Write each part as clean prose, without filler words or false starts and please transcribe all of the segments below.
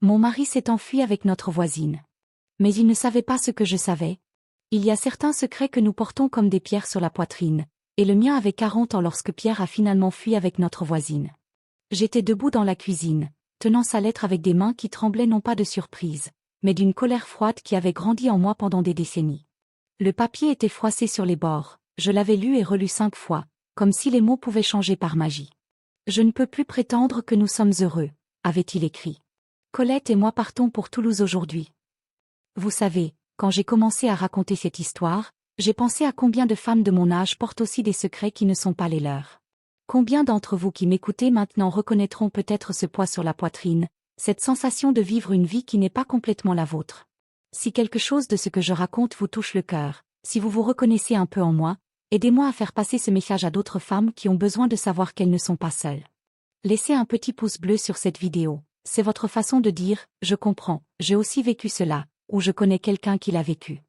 Mon mari s'est enfui avec notre voisine. Mais il ne savait pas ce que je savais. Il y a certains secrets que nous portons comme des pierres sur la poitrine, et le mien avait 40 ans lorsque Pierre a finalement fui avec notre voisine. J'étais debout dans la cuisine, tenant sa lettre avec des mains qui tremblaient non pas de surprise, mais d'une colère froide qui avait grandi en moi pendant des décennies. Le papier était froissé sur les bords, je l'avais lu et relu 5 fois, comme si les mots pouvaient changer par magie. Je ne peux plus prétendre que nous sommes heureux, avait-il écrit. Colette et moi partons pour Toulouse aujourd'hui. Vous savez, quand j'ai commencé à raconter cette histoire, j'ai pensé à combien de femmes de mon âge portent aussi des secrets qui ne sont pas les leurs. Combien d'entre vous qui m'écoutez maintenant reconnaîtront peut-être ce poids sur la poitrine, cette sensation de vivre une vie qui n'est pas complètement la vôtre. Si quelque chose de ce que je raconte vous touche le cœur, si vous vous reconnaissez un peu en moi, aidez-moi à faire passer ce message à d'autres femmes qui ont besoin de savoir qu'elles ne sont pas seules. Laissez un petit pouce bleu sur cette vidéo, c'est votre façon de dire « Je comprends, j'ai aussi vécu cela » ou « Je connais quelqu'un qui l'a vécu ».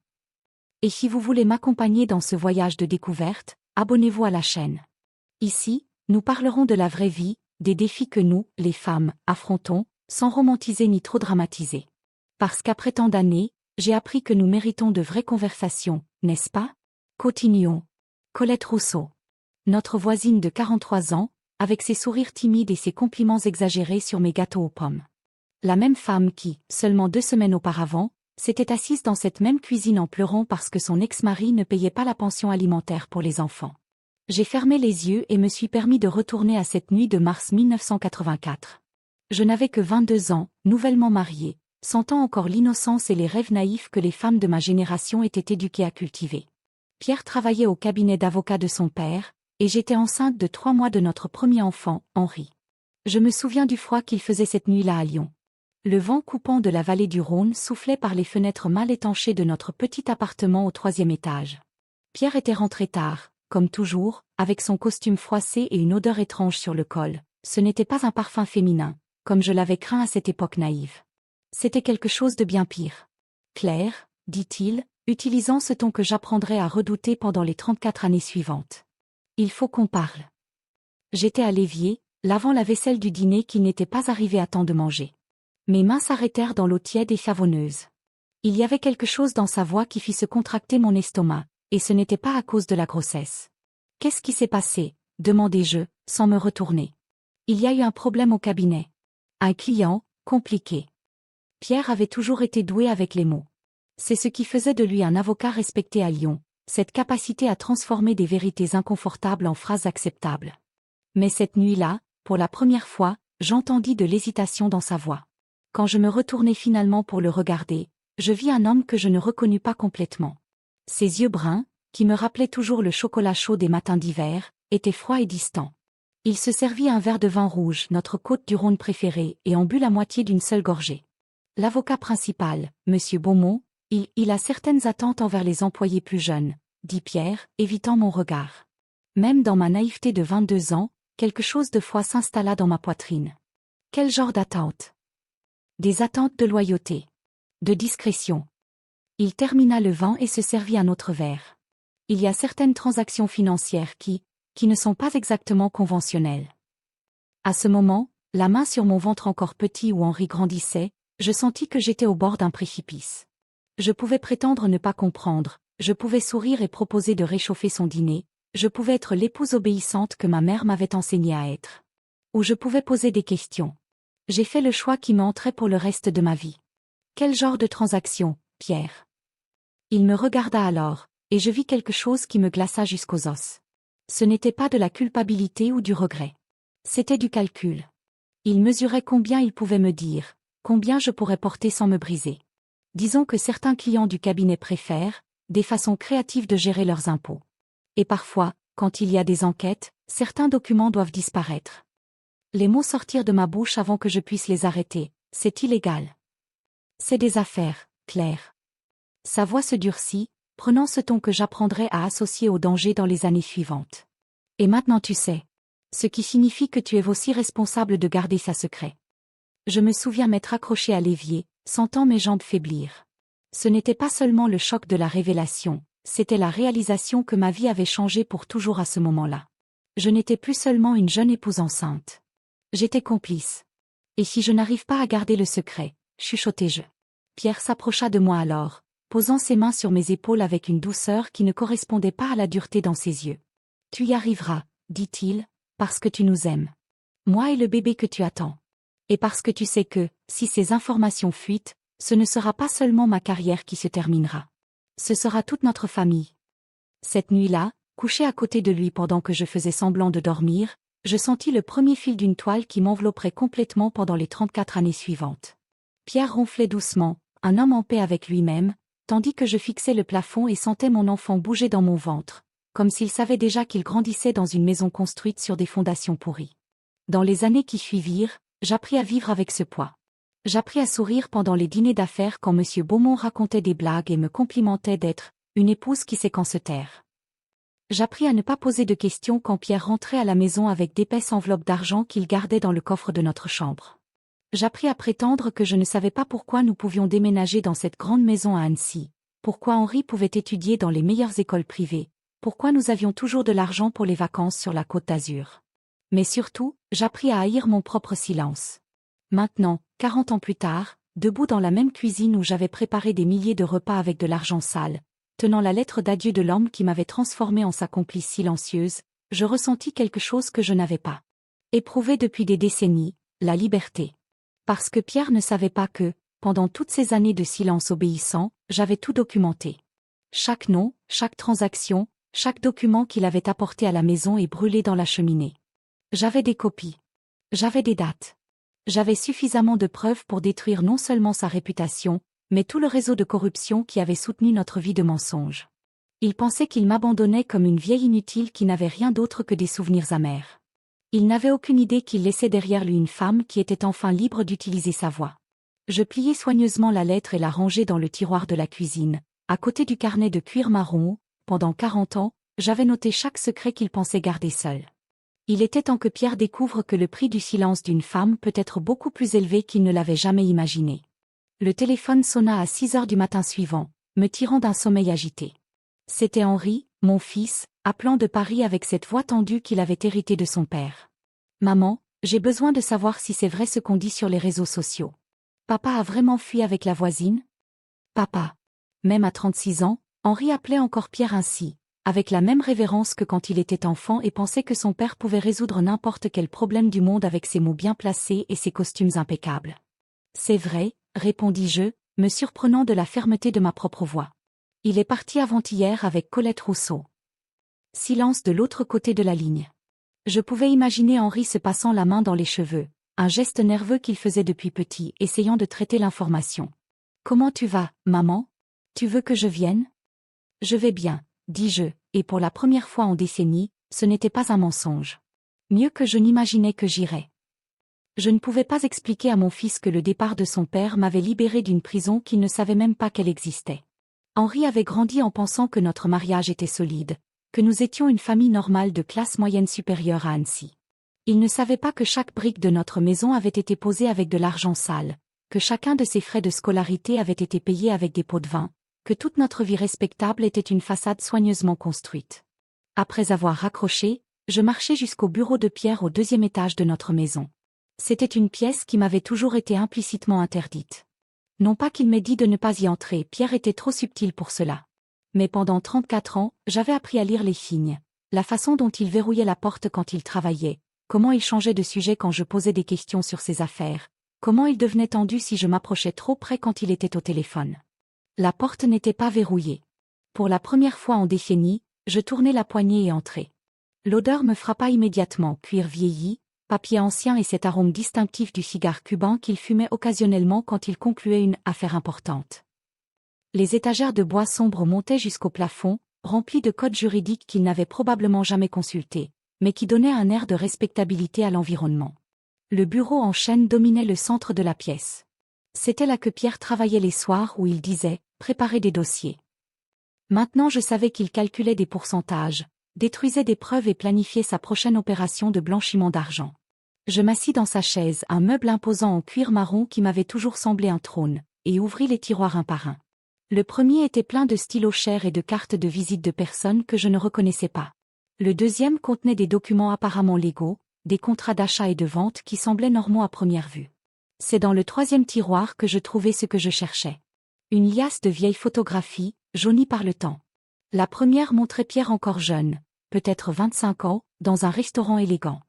Et si vous voulez m'accompagner dans ce voyage de découverte, abonnez-vous à la chaîne. Ici, nous parlerons de la vraie vie, des défis que nous, les femmes, affrontons, sans romantiser ni trop dramatiser. Parce qu'après tant d'années, j'ai appris que nous méritons de vraies conversations, n'est-ce pas? Continuons. Colette Rousseau. Notre voisine de 43 ans, avec ses sourires timides et ses compliments exagérés sur mes gâteaux aux pommes. La même femme qui, seulement 2 semaines auparavant, s'était assise dans cette même cuisine en pleurant parce que son ex-mari ne payait pas la pension alimentaire pour les enfants. J'ai fermé les yeux et me suis permis de retourner à cette nuit de mars 1984. Je n'avais que 22 ans, nouvellement mariée, sentant encore l'innocence et les rêves naïfs que les femmes de ma génération étaient éduquées à cultiver. Pierre travaillait au cabinet d'avocat de son père, et j'étais enceinte de 3 mois de notre premier enfant, Henri. Je me souviens du froid qu'il faisait cette nuit-là à Lyon. Le vent coupant de la vallée du Rhône soufflait par les fenêtres mal étanchées de notre petit appartement au 3e étage. Pierre était rentré tard, comme toujours, avec son costume froissé et une odeur étrange sur le col. Ce n'était pas un parfum féminin, comme je l'avais craint à cette époque naïve. C'était quelque chose de bien pire. Claire, dit-il, utilisant ce ton que j'apprendrai à redouter pendant les 34 années suivantes. Il faut qu'on parle. J'étais à l'évier, lavant la vaisselle du dîner qui n'était pas arrivé à temps de manger. Mes mains s'arrêtèrent dans l'eau tiède et savonneuse. Il y avait quelque chose dans sa voix qui fit se contracter mon estomac, et ce n'était pas à cause de la grossesse. « Qu'est-ce qui s'est passé ?» demandai-je, sans me retourner. Il y a eu un problème au cabinet. Un client, compliqué. Pierre avait toujours été doué avec les mots. C'est ce qui faisait de lui un avocat respecté à Lyon, cette capacité à transformer des vérités inconfortables en phrases acceptables. Mais cette nuit-là, pour la première fois, j'entendis de l'hésitation dans sa voix. Quand je me retournai finalement pour le regarder, je vis un homme que je ne reconnus pas complètement. Ses yeux bruns, qui me rappelaient toujours le chocolat chaud des matins d'hiver, étaient froids et distants. Il se servit un verre de vin rouge, notre côte du Rhône préférée, et en but la moitié d'une seule gorgée. L'avocat principal, Monsieur Beaumont, il a certaines attentes envers les employés plus jeunes, dit Pierre, évitant mon regard. Même dans ma naïveté de 22 ans, quelque chose de froid s'installa dans ma poitrine. Quel genre d'attente? Des attentes de loyauté. De discrétion. Il termina le vin et se servit un autre verre. Il y a certaines transactions financières qui ne sont pas exactement conventionnelles. À ce moment, la main sur mon ventre encore petit où Henri grandissait, je sentis que j'étais au bord d'un précipice. Je pouvais prétendre ne pas comprendre, je pouvais sourire et proposer de réchauffer son dîner, je pouvais être l'épouse obéissante que ma mère m'avait enseignée à être. Ou je pouvais poser des questions. J'ai fait le choix qui me hanterait pour le reste de ma vie. Quel genre de transaction, Pierre? Il me regarda alors, et je vis quelque chose qui me glaça jusqu'aux os. Ce n'était pas de la culpabilité ou du regret. C'était du calcul. Il mesurait combien il pouvait me dire, combien je pourrais porter sans me briser. Disons que certains clients du cabinet préfèrent des façons créatives de gérer leurs impôts. Et parfois, quand il y a des enquêtes, certains documents doivent disparaître. Les mots sortirent de ma bouche avant que je puisse les arrêter. C'est illégal. C'est des affaires, Claire. Sa voix se durcit, prenant ce ton que j'apprendrai à associer au danger dans les années suivantes. Et maintenant tu sais. Ce qui signifie que tu es aussi responsable de garder ça secret. Je me souviens m'être accroché à l'évier, sentant mes jambes faiblir. Ce n'était pas seulement le choc de la révélation, c'était la réalisation que ma vie avait changé pour toujours à ce moment-là. Je n'étais plus seulement une jeune épouse enceinte. J'étais complice. Et si je n'arrive pas à garder le secret, chuchotai-je. Pierre s'approcha de moi alors, posant ses mains sur mes épaules avec une douceur qui ne correspondait pas à la dureté dans ses yeux. Tu y arriveras, dit-il, parce que tu nous aimes. Moi et le bébé que tu attends. Et parce que tu sais que, si ces informations fuitent, ce ne sera pas seulement ma carrière qui se terminera. Ce sera toute notre famille. Cette nuit-là, couché à côté de lui pendant que je faisais semblant de dormir, je sentis le premier fil d'une toile qui m'envelopperait complètement pendant les 34 années suivantes. Pierre ronflait doucement, un homme en paix avec lui-même, tandis que je fixais le plafond et sentais mon enfant bouger dans mon ventre, comme s'il savait déjà qu'il grandissait dans une maison construite sur des fondations pourries. Dans les années qui suivirent, j'appris à vivre avec ce poids. J'appris à sourire pendant les dîners d'affaires quand M. Beaumont racontait des blagues et me complimentait d'être une épouse qui sait quand se taire. J'appris à ne pas poser de questions quand Pierre rentrait à la maison avec d'épaisses enveloppes d'argent qu'il gardait dans le coffre de notre chambre. J'appris à prétendre que je ne savais pas pourquoi nous pouvions déménager dans cette grande maison à Annecy, pourquoi Henri pouvait étudier dans les meilleures écoles privées, pourquoi nous avions toujours de l'argent pour les vacances sur la Côte d'Azur. Mais surtout, j'appris à haïr mon propre silence. Maintenant, 40 ans plus tard, debout dans la même cuisine où j'avais préparé des milliers de repas avec de l'argent sale, tenant la lettre d'adieu de l'homme qui m'avait transformé en sa complice silencieuse, je ressentis quelque chose que je n'avais pas éprouvé depuis des décennies, la liberté. Parce que Pierre ne savait pas que, pendant toutes ces années de silence obéissant, j'avais tout documenté. Chaque nom, chaque transaction, chaque document qu'il avait apporté à la maison et brûlé dans la cheminée. J'avais des copies. J'avais des dates. J'avais suffisamment de preuves pour détruire non seulement sa réputation, mais tout le réseau de corruption qui avait soutenu notre vie de mensonges. Il pensait qu'il m'abandonnait comme une vieille inutile qui n'avait rien d'autre que des souvenirs amers. Il n'avait aucune idée qu'il laissait derrière lui une femme qui était enfin libre d'utiliser sa voix. Je pliai soigneusement la lettre et la rangeai dans le tiroir de la cuisine, à côté du carnet de cuir marron où, pendant 40 ans, j'avais noté chaque secret qu'il pensait garder seul. Il était temps que Pierre découvre que le prix du silence d'une femme peut être beaucoup plus élevé qu'il ne l'avait jamais imaginé. Le téléphone sonna à 6 heures du matin suivant, me tirant d'un sommeil agité. C'était Henri, mon fils, appelant de Paris avec cette voix tendue qu'il avait héritée de son père. « Maman, j'ai besoin de savoir si c'est vrai ce qu'on dit sur les réseaux sociaux. Papa a vraiment fui avec la voisine ? Papa. » Même à 36 ans, Henri appelait encore Pierre ainsi, avec la même révérence que quand il était enfant et pensait que son père pouvait résoudre n'importe quel problème du monde avec ses mots bien placés et ses costumes impeccables. « C'est vrai, » répondis-je, me surprenant de la fermeté de ma propre voix. « Il est parti avant-hier avec Colette Rousseau. » Silence de l'autre côté de la ligne. Je pouvais imaginer Henri se passant la main dans les cheveux, un geste nerveux qu'il faisait depuis petit, essayant de traiter l'information. « Comment tu vas, maman ? Tu veux que je vienne ? » « Je vais bien, » dis-je, et pour la première fois en décennies, ce n'était pas un mensonge. Mieux que je n'imaginais que j'irais. Je ne pouvais pas expliquer à mon fils que le départ de son père m'avait libéré d'une prison qu'il ne savait même pas qu'elle existait. Henri avait grandi en pensant que notre mariage était solide, que nous étions une famille normale de classe moyenne supérieure à Annecy. Il ne savait pas que chaque brique de notre maison avait été posée avec de l'argent sale, que chacun de ses frais de scolarité avait été payé avec des pots de vin, que toute notre vie respectable était une façade soigneusement construite. Après avoir raccroché, je marchai jusqu'au bureau de Pierre au 2e étage de notre maison. C'était une pièce qui m'avait toujours été implicitement interdite. Non pas qu'il m'ait dit de ne pas y entrer, Pierre était trop subtil pour cela. Mais pendant 34 ans, j'avais appris à lire les signes, la façon dont il verrouillait la porte quand il travaillait, comment il changeait de sujet quand je posais des questions sur ses affaires, comment il devenait tendu si je m'approchais trop près quand il était au téléphone. La porte n'était pas verrouillée. Pour la première fois en décennies, je tournai la poignée et entrai. L'odeur me frappa immédiatement, cuir vieilli, papier ancien et cet arôme distinctif du cigare cubain qu'il fumait occasionnellement quand il concluait une affaire importante. Les étagères de bois sombre montaient jusqu'au plafond, remplies de codes juridiques qu'il n'avait probablement jamais consultés, mais qui donnaient un air de respectabilité à l'environnement. Le bureau en chêne dominait le centre de la pièce. C'était là que Pierre travaillait les soirs où il disait « préparer des dossiers ». Maintenant je savais qu'il calculait des pourcentages, détruisait des preuves et planifiait sa prochaine opération de blanchiment d'argent. Je m'assis dans sa chaise, un meuble imposant en cuir marron qui m'avait toujours semblé un trône, et ouvris les tiroirs un par un. Le premier était plein de stylos chers et de cartes de visite de personnes que je ne reconnaissais pas. Le deuxième contenait des documents apparemment légaux, des contrats d'achat et de vente qui semblaient normaux à première vue. C'est dans le troisième tiroir que je trouvais ce que je cherchais. Une liasse de vieilles photographies, jaunies par le temps. La première montrait Pierre encore jeune, peut-être 25 ans, dans un restaurant élégant.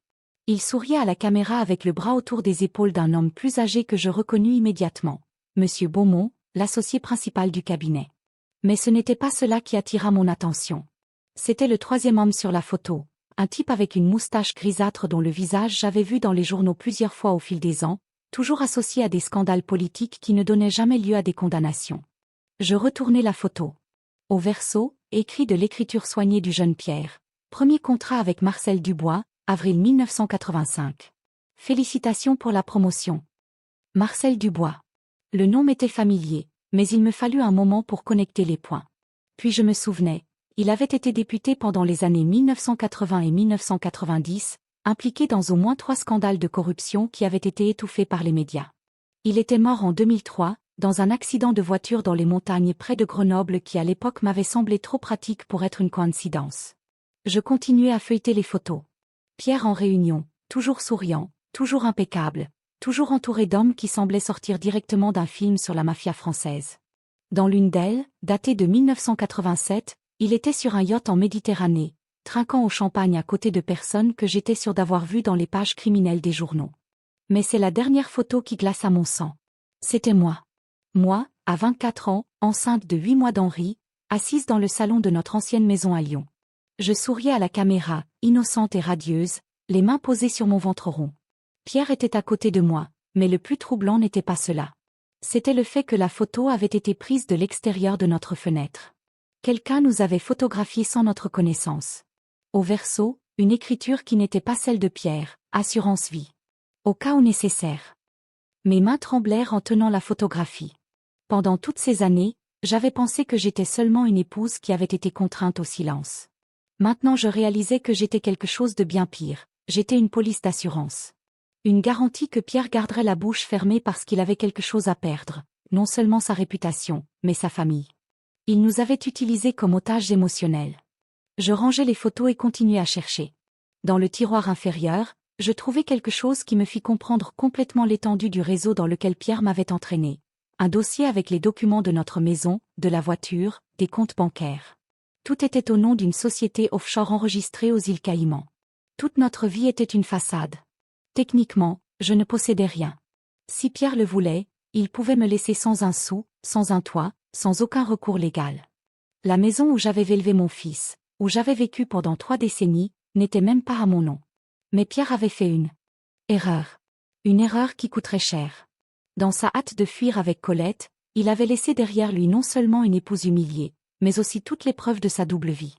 Il souriait à la caméra avec le bras autour des épaules d'un homme plus âgé que je reconnus immédiatement. Monsieur Beaumont, l'associé principal du cabinet. Mais ce n'était pas cela qui attira mon attention. C'était le troisième homme sur la photo, un type avec une moustache grisâtre dont le visage j'avais vu dans les journaux plusieurs fois au fil des ans, toujours associé à des scandales politiques qui ne donnaient jamais lieu à des condamnations. Je retournai la photo. Au verso, écrit de l'écriture soignée du jeune Pierre. Premier contrat avec Marcel Dubois, avril 1985. Félicitations pour la promotion. Marcel Dubois. Le nom m'était familier, mais il me fallut un moment pour connecter les points. Puis je me souvenais, il avait été député pendant les années 1980 et 1990, impliqué dans au moins 3 scandales de corruption qui avaient été étouffés par les médias. Il était mort en 2003, dans un accident de voiture dans les montagnes près de Grenoble qui à l'époque m'avait semblé trop pratique pour être une coïncidence. Je continuais à feuilleter les photos. Pierre en réunion, toujours souriant, toujours impeccable, toujours entouré d'hommes qui semblaient sortir directement d'un film sur la mafia française. Dans l'une d'elles, datée de 1987, il était sur un yacht en Méditerranée, trinquant au champagne à côté de personnes que j'étais sûr d'avoir vues dans les pages criminelles des journaux. Mais c'est la dernière photo qui glaça mon sang. C'était moi. Moi, à 24 ans, enceinte de 8 mois d'Henri, assise dans le salon de notre ancienne maison à Lyon. Je souriais à la caméra, innocente et radieuse, les mains posées sur mon ventre rond. Pierre était à côté de moi, mais le plus troublant n'était pas cela. C'était le fait que la photo avait été prise de l'extérieur de notre fenêtre. Quelqu'un nous avait photographiés sans notre connaissance. Au verso, une écriture qui n'était pas celle de Pierre, assurance vie. Au cas où nécessaire. Mes mains tremblèrent en tenant la photographie. Pendant toutes ces années, j'avais pensé que j'étais seulement une épouse qui avait été contrainte au silence. Maintenant je réalisais que j'étais quelque chose de bien pire, j'étais une police d'assurance. Une garantie que Pierre garderait la bouche fermée parce qu'il avait quelque chose à perdre, non seulement sa réputation, mais sa famille. Il nous avait utilisés comme otages émotionnels. Je rangeais les photos et continuais à chercher. Dans le tiroir inférieur, je trouvais quelque chose qui me fit comprendre complètement l'étendue du réseau dans lequel Pierre m'avait entraîné. Un dossier avec les documents de notre maison, de la voiture, des comptes bancaires. Tout était au nom d'une société offshore enregistrée aux îles Caïmans. Toute notre vie était une façade. Techniquement, je ne possédais rien. Si Pierre le voulait, il pouvait me laisser sans un sou, sans un toit, sans aucun recours légal. La maison où j'avais élevé mon fils, où j'avais vécu pendant 3 décennies, n'était même pas à mon nom. Mais Pierre avait fait une erreur. Une erreur qui coûterait cher. Dans sa hâte de fuir avec Colette, il avait laissé derrière lui non seulement une épouse humiliée, mais aussi toutes les preuves de sa double vie.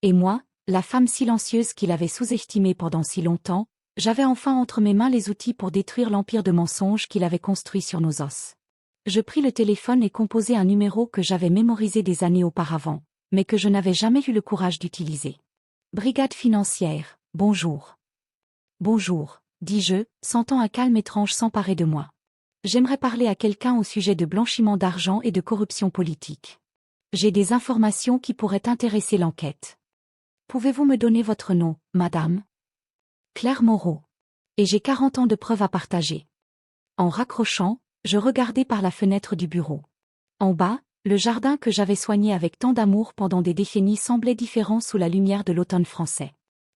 Et moi, la femme silencieuse qu'il avait sous-estimée pendant si longtemps, j'avais enfin entre mes mains les outils pour détruire l'empire de mensonges qu'il avait construit sur nos os. Je pris le téléphone et composai un numéro que j'avais mémorisé des années auparavant, mais que je n'avais jamais eu le courage d'utiliser. Brigade financière, bonjour. Bonjour, dis-je, sentant un calme étrange s'emparer de moi. J'aimerais parler à quelqu'un au sujet de blanchiment d'argent et de corruption politique. J'ai des informations qui pourraient intéresser l'enquête. Pouvez-vous me donner votre nom, madame ? Claire Moreau. Et j'ai 40 ans de preuves à partager. En raccrochant, je regardai par la fenêtre du bureau. En bas, le jardin que j'avais soigné avec tant d'amour pendant des décennies semblait différent sous la lumière de l'automne français.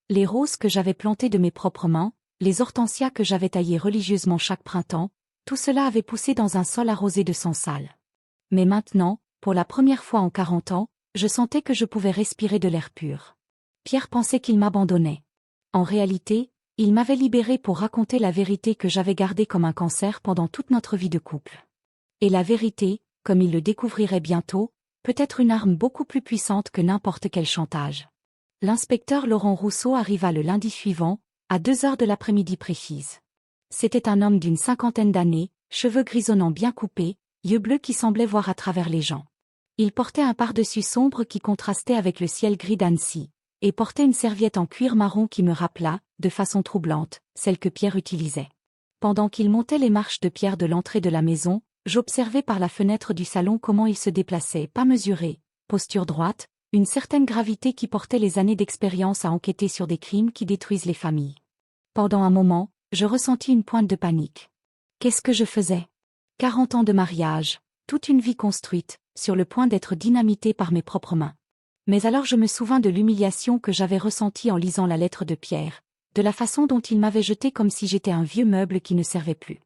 Les roses que j'avais plantées de mes propres mains, les hortensias que j'avais taillées religieusement chaque printemps, tout cela avait poussé dans un sol arrosé de sang sale. Mais maintenant, pour la première fois en 40 ans, je sentais que je pouvais respirer de l'air pur. Pierre pensait qu'il m'abandonnait. En réalité, il m'avait libérée pour raconter la vérité que j'avais gardée comme un cancer pendant toute notre vie de couple. Et la vérité, comme il le découvrirait bientôt, peut être une arme beaucoup plus puissante que n'importe quel chantage. L'inspecteur Laurent Rousseau arriva le lundi suivant, à 2 heures de l'après-midi précise. C'était un homme d'une 50aine d'années, cheveux grisonnants bien coupés, yeux bleus qui semblaient voir à travers les gens. Il portait un pardessus sombre qui contrastait avec le ciel gris d'Annecy, et portait une serviette en cuir marron qui me rappela, de façon troublante, celle que Pierre utilisait. Pendant qu'il montait les marches de pierre de l'entrée de la maison, j'observais par la fenêtre du salon comment il se déplaçait, pas mesuré, posture droite, une certaine gravité qui portait les années d'expérience à enquêter sur des crimes qui détruisent les familles. Pendant un moment, je ressentis une pointe de panique. Qu'est-ce que je faisais? 40 ans de mariage, toute une vie construite, sur le point d'être dynamitée par mes propres mains. Mais alors je me souvins de l'humiliation que j'avais ressentie en lisant la lettre de Pierre, de la façon dont il m'avait jeté comme si j'étais un vieux meuble qui ne servait plus.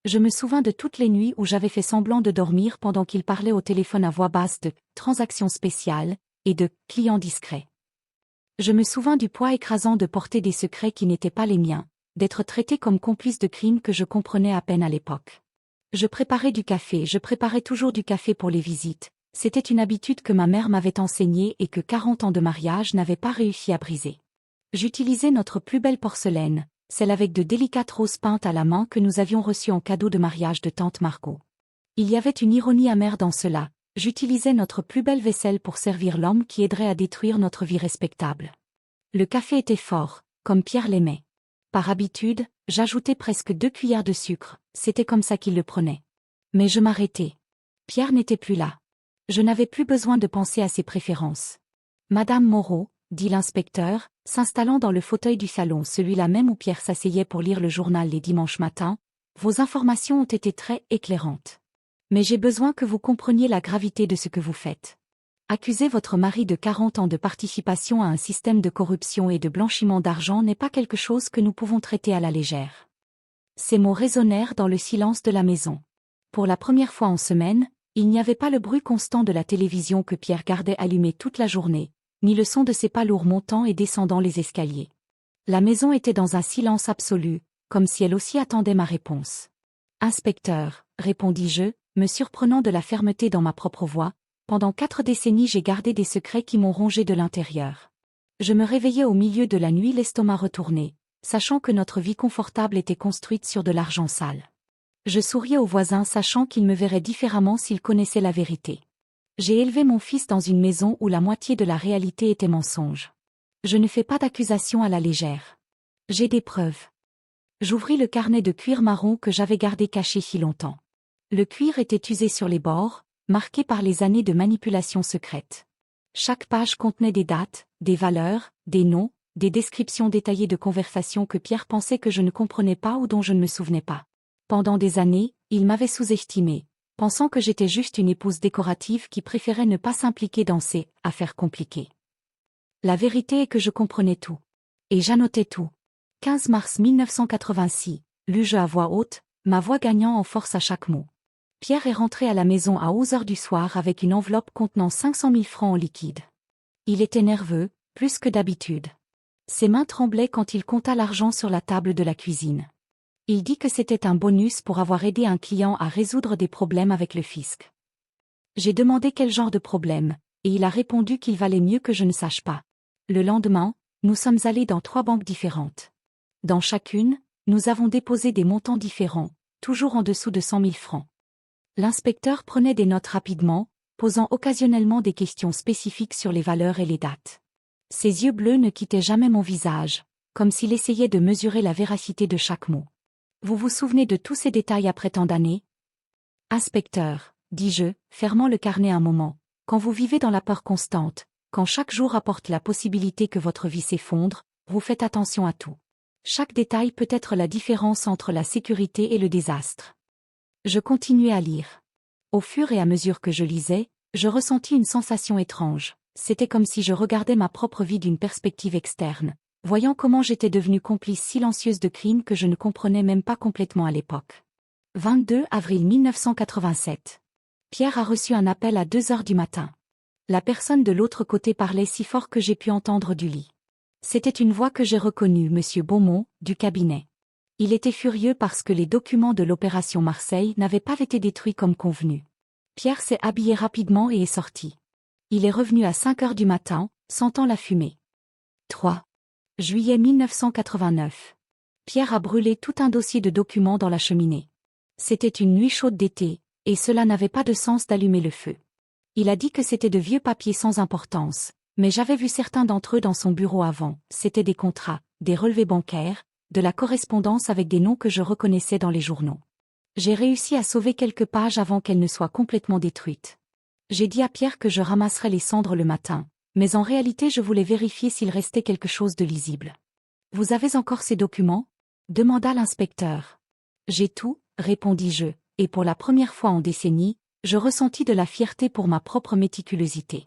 Je me souvins de toutes les nuits où j'avais fait semblant de dormir pendant qu'il parlait au téléphone à voix basse de « transactions spéciales » et de « clients discrets ». Je me souvins du poids écrasant de porter des secrets qui n'étaient pas les miens, d'être traité comme complice de crimes que je comprenais à peine à l'époque. Je préparais du café, je préparais toujours du café pour les visites. C'était une habitude que ma mère m'avait enseignée et que 40 ans de mariage n'avaient pas réussi à briser. J'utilisais notre plus belle porcelaine, celle avec de délicates roses peintes à la main que nous avions reçue en cadeau de mariage de tante Margot. Il y avait une ironie amère dans cela, j'utilisais notre plus belle vaisselle pour servir l'homme qui aiderait à détruire notre vie respectable. Le café était fort, comme Pierre l'aimait. Par habitude, j'ajoutais presque 2 cuillères de sucre, c'était comme ça qu'il le prenait. Mais je m'arrêtais. Pierre n'était plus là. Je n'avais plus besoin de penser à ses préférences. Madame Moreau, dit l'inspecteur, s'installant dans le fauteuil du salon, celui-là même où Pierre s'asseyait pour lire le journal les dimanches matins, vos informations ont été très éclairantes. Mais j'ai besoin que vous compreniez la gravité de ce que vous faites. Accuser votre mari de 40 ans de participation à un système de corruption et de blanchiment d'argent n'est pas quelque chose que nous pouvons traiter à la légère. Ces mots résonnèrent dans le silence de la maison. Pour la première fois en semaine, il n'y avait pas le bruit constant de la télévision que Pierre gardait allumée toute la journée, ni le son de ses pas lourds montant et descendant les escaliers. La maison était dans un silence absolu, comme si elle aussi attendait ma réponse. « Inspecteur », répondis-je, me surprenant de la fermeté dans ma propre voix, pendant 4 décennies j'ai gardé des secrets qui m'ont rongé de l'intérieur. Je me réveillais au milieu de la nuit l'estomac retourné, sachant que notre vie confortable était construite sur de l'argent sale. Je souriais aux voisins sachant qu'ils me verraient différemment s'ils connaissaient la vérité. J'ai élevé mon fils dans une maison où la moitié de la réalité était mensonge. Je ne fais pas d'accusations à la légère. J'ai des preuves. J'ouvris le carnet de cuir marron que j'avais gardé caché si longtemps. Le cuir était usé sur les bords, marqué par les années de manipulation secrète. Chaque page contenait des dates, des valeurs, des noms, des descriptions détaillées de conversations que Pierre pensait que je ne comprenais pas ou dont je ne me souvenais pas. Pendant des années, il m'avait sous-estimé, pensant que j'étais juste une épouse décorative qui préférait ne pas s'impliquer dans ses affaires compliquées. La vérité est que je comprenais tout. Et j'annotais tout. 15 mars 1986, lus-je à voix haute, ma voix gagnant en force à chaque mot. Pierre est rentré à la maison à 11 heures du soir avec une enveloppe contenant 500 000 francs en liquide. Il était nerveux, plus que d'habitude. Ses mains tremblaient quand il compta l'argent sur la table de la cuisine. Il dit que c'était un bonus pour avoir aidé un client à résoudre des problèmes avec le fisc. J'ai demandé quel genre de problème, et il a répondu qu'il valait mieux que je ne sache pas. Le lendemain, nous sommes allés dans 3 banques différentes. Dans chacune, nous avons déposé des montants différents, toujours en dessous de 100 000 francs. L'inspecteur prenait des notes rapidement, posant occasionnellement des questions spécifiques sur les valeurs et les dates. Ses yeux bleus ne quittaient jamais mon visage, comme s'il essayait de mesurer la véracité de chaque mot. Vous vous souvenez de tous ces détails après tant d'années? Inspecteur, dis-je, fermant le carnet un moment, quand vous vivez dans la peur constante, quand chaque jour apporte la possibilité que votre vie s'effondre, vous faites attention à tout. Chaque détail peut être la différence entre la sécurité et le désastre. Je continuais à lire. Au fur et à mesure que je lisais, je ressentis une sensation étrange. C'était comme si je regardais ma propre vie d'une perspective externe, voyant comment j'étais devenue complice silencieuse de crimes que je ne comprenais même pas complètement à l'époque. 22 avril 1987. Pierre a reçu un appel à 2 heures du matin. La personne de l'autre côté parlait si fort que j'ai pu entendre du lit. C'était une voix que j'ai reconnue, Monsieur Beaumont, du cabinet. Il était furieux parce que les documents de l'opération Marseille n'avaient pas été détruits comme convenu. Pierre s'est habillé rapidement et est sorti. Il est revenu à 5 heures du matin, sentant la fumée. 3 juillet 1989. Pierre a brûlé tout un dossier de documents dans la cheminée. C'était une nuit chaude d'été, et cela n'avait pas de sens d'allumer le feu. Il a dit que c'était de vieux papiers sans importance, mais j'avais vu certains d'entre eux dans son bureau avant. C'était des contrats, des relevés bancaires, de la correspondance avec des noms que je reconnaissais dans les journaux. J'ai réussi à sauver quelques pages avant qu'elles ne soient complètement détruites. J'ai dit à Pierre que je ramasserais les cendres le matin, mais en réalité je voulais vérifier s'il restait quelque chose de lisible. « Vous avez encore ces documents ?» demanda l'inspecteur. « J'ai tout, répondis-je, et pour la première fois en décennies, je ressentis de la fierté pour ma propre méticulosité.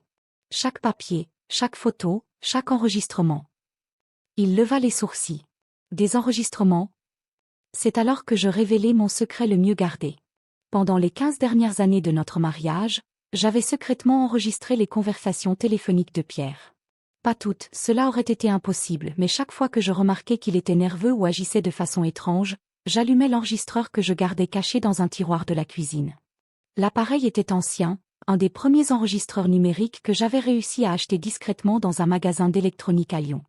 Chaque papier, chaque photo, chaque enregistrement. Il leva les sourcils. Des enregistrements? C'est alors que je révélai mon secret le mieux gardé. Pendant les 15 dernières années de notre mariage, j'avais secrètement enregistré les conversations téléphoniques de Pierre. Pas toutes, cela aurait été impossible, mais chaque fois que je remarquais qu'il était nerveux ou agissait de façon étrange, j'allumais l'enregistreur que je gardais caché dans un tiroir de la cuisine. L'appareil était ancien, un des premiers enregistreurs numériques que j'avais réussi à acheter discrètement dans un magasin d'électronique à Lyon.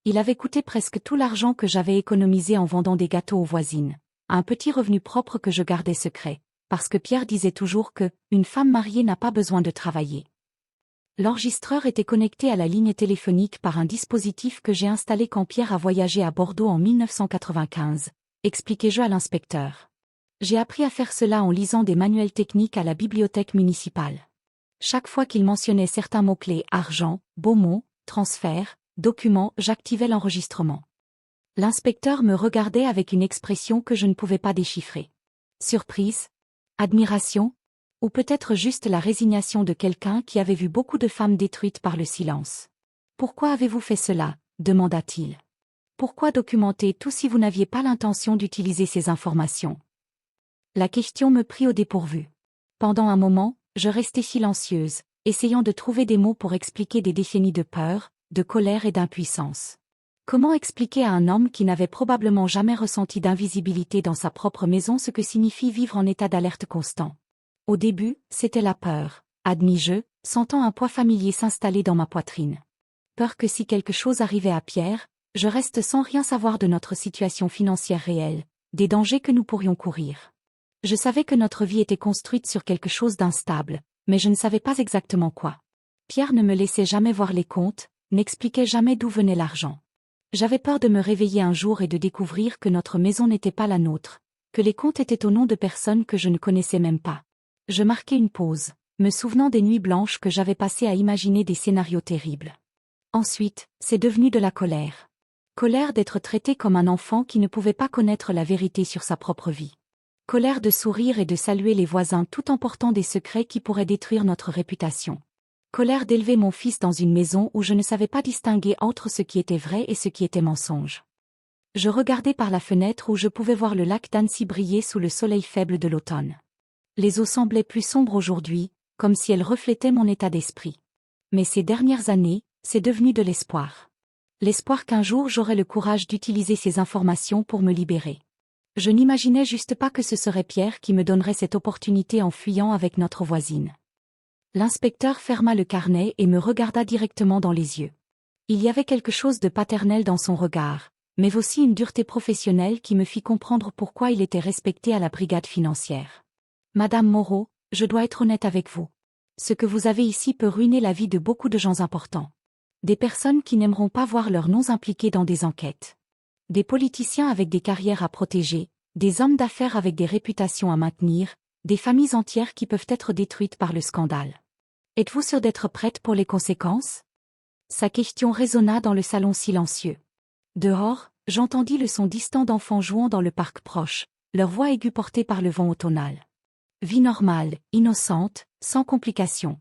Il avait coûté presque tout l'argent que j'avais économisé en vendant des gâteaux aux voisines, un petit revenu propre que je gardais secret, parce que Pierre disait toujours que une femme mariée n'a pas besoin de travailler. L'enregistreur était connecté à la ligne téléphonique par un dispositif que j'ai installé quand Pierre a voyagé à Bordeaux en 1995, expliquai-je à l'inspecteur. J'ai appris à faire cela en lisant des manuels techniques à la bibliothèque municipale. Chaque fois qu'il mentionnait certains mots-clés argent, beaux mots, transfert, document, j'activais l'enregistrement. L'inspecteur me regardait avec une expression que je ne pouvais pas déchiffrer. Surprise? Admiration? Ou peut-être juste la résignation de quelqu'un qui avait vu beaucoup de femmes détruites par le silence. Pourquoi avez-vous fait cela? Demanda-t-il. Pourquoi documenter tout si vous n'aviez pas l'intention d'utiliser ces informations? La question me prit au dépourvu. Pendant un moment, je restai silencieuse, essayant de trouver des mots pour expliquer des décennies de peur, de colère et d'impuissance. Comment expliquer à un homme qui n'avait probablement jamais ressenti d'invisibilité dans sa propre maison ce que signifie vivre en état d'alerte constant? Au début, c'était la peur, admis-je, sentant un poids familier s'installer dans ma poitrine. Peur que si quelque chose arrivait à Pierre, je reste sans rien savoir de notre situation financière réelle, des dangers que nous pourrions courir. Je savais que notre vie était construite sur quelque chose d'instable, mais je ne savais pas exactement quoi. Pierre ne me laissait jamais voir les comptes, n'expliquait jamais d'où venait l'argent. J'avais peur de me réveiller un jour et de découvrir que notre maison n'était pas la nôtre, que les comptes étaient au nom de personnes que je ne connaissais même pas. Je marquai une pause, me souvenant des nuits blanches que j'avais passées à imaginer des scénarios terribles. Ensuite, c'est devenu de la colère. Colère d'être traité comme un enfant qui ne pouvait pas connaître la vérité sur sa propre vie. Colère de sourire et de saluer les voisins tout en portant des secrets qui pourraient détruire notre réputation. Colère d'élever mon fils dans une maison où je ne savais pas distinguer entre ce qui était vrai et ce qui était mensonge. Je regardais par la fenêtre où je pouvais voir le lac d'Annecy briller sous le soleil faible de l'automne. Les eaux semblaient plus sombres aujourd'hui, comme si elles reflétaient mon état d'esprit. Mais ces dernières années, c'est devenu de l'espoir. L'espoir qu'un jour j'aurais le courage d'utiliser ces informations pour me libérer. Je n'imaginais juste pas que ce serait Pierre qui me donnerait cette opportunité en fuyant avec notre voisine. L'inspecteur ferma le carnet et me regarda directement dans les yeux. Il y avait quelque chose de paternel dans son regard, mais aussi une dureté professionnelle qui me fit comprendre pourquoi il était respecté à la brigade financière. Madame Moreau, je dois être honnête avec vous. Ce que vous avez ici peut ruiner la vie de beaucoup de gens importants. Des personnes qui n'aimeront pas voir leurs noms impliqués dans des enquêtes. Des politiciens avec des carrières à protéger, des hommes d'affaires avec des réputations à maintenir, des familles entières qui peuvent être détruites par le scandale. Êtes-vous sûre d'être prête pour les conséquences? Sa question résonna dans le salon silencieux. Dehors, j'entendis le son distant d'enfants jouant dans le parc proche, leur voix aiguë portée par le vent automnal. Vie normale, innocente, sans complications.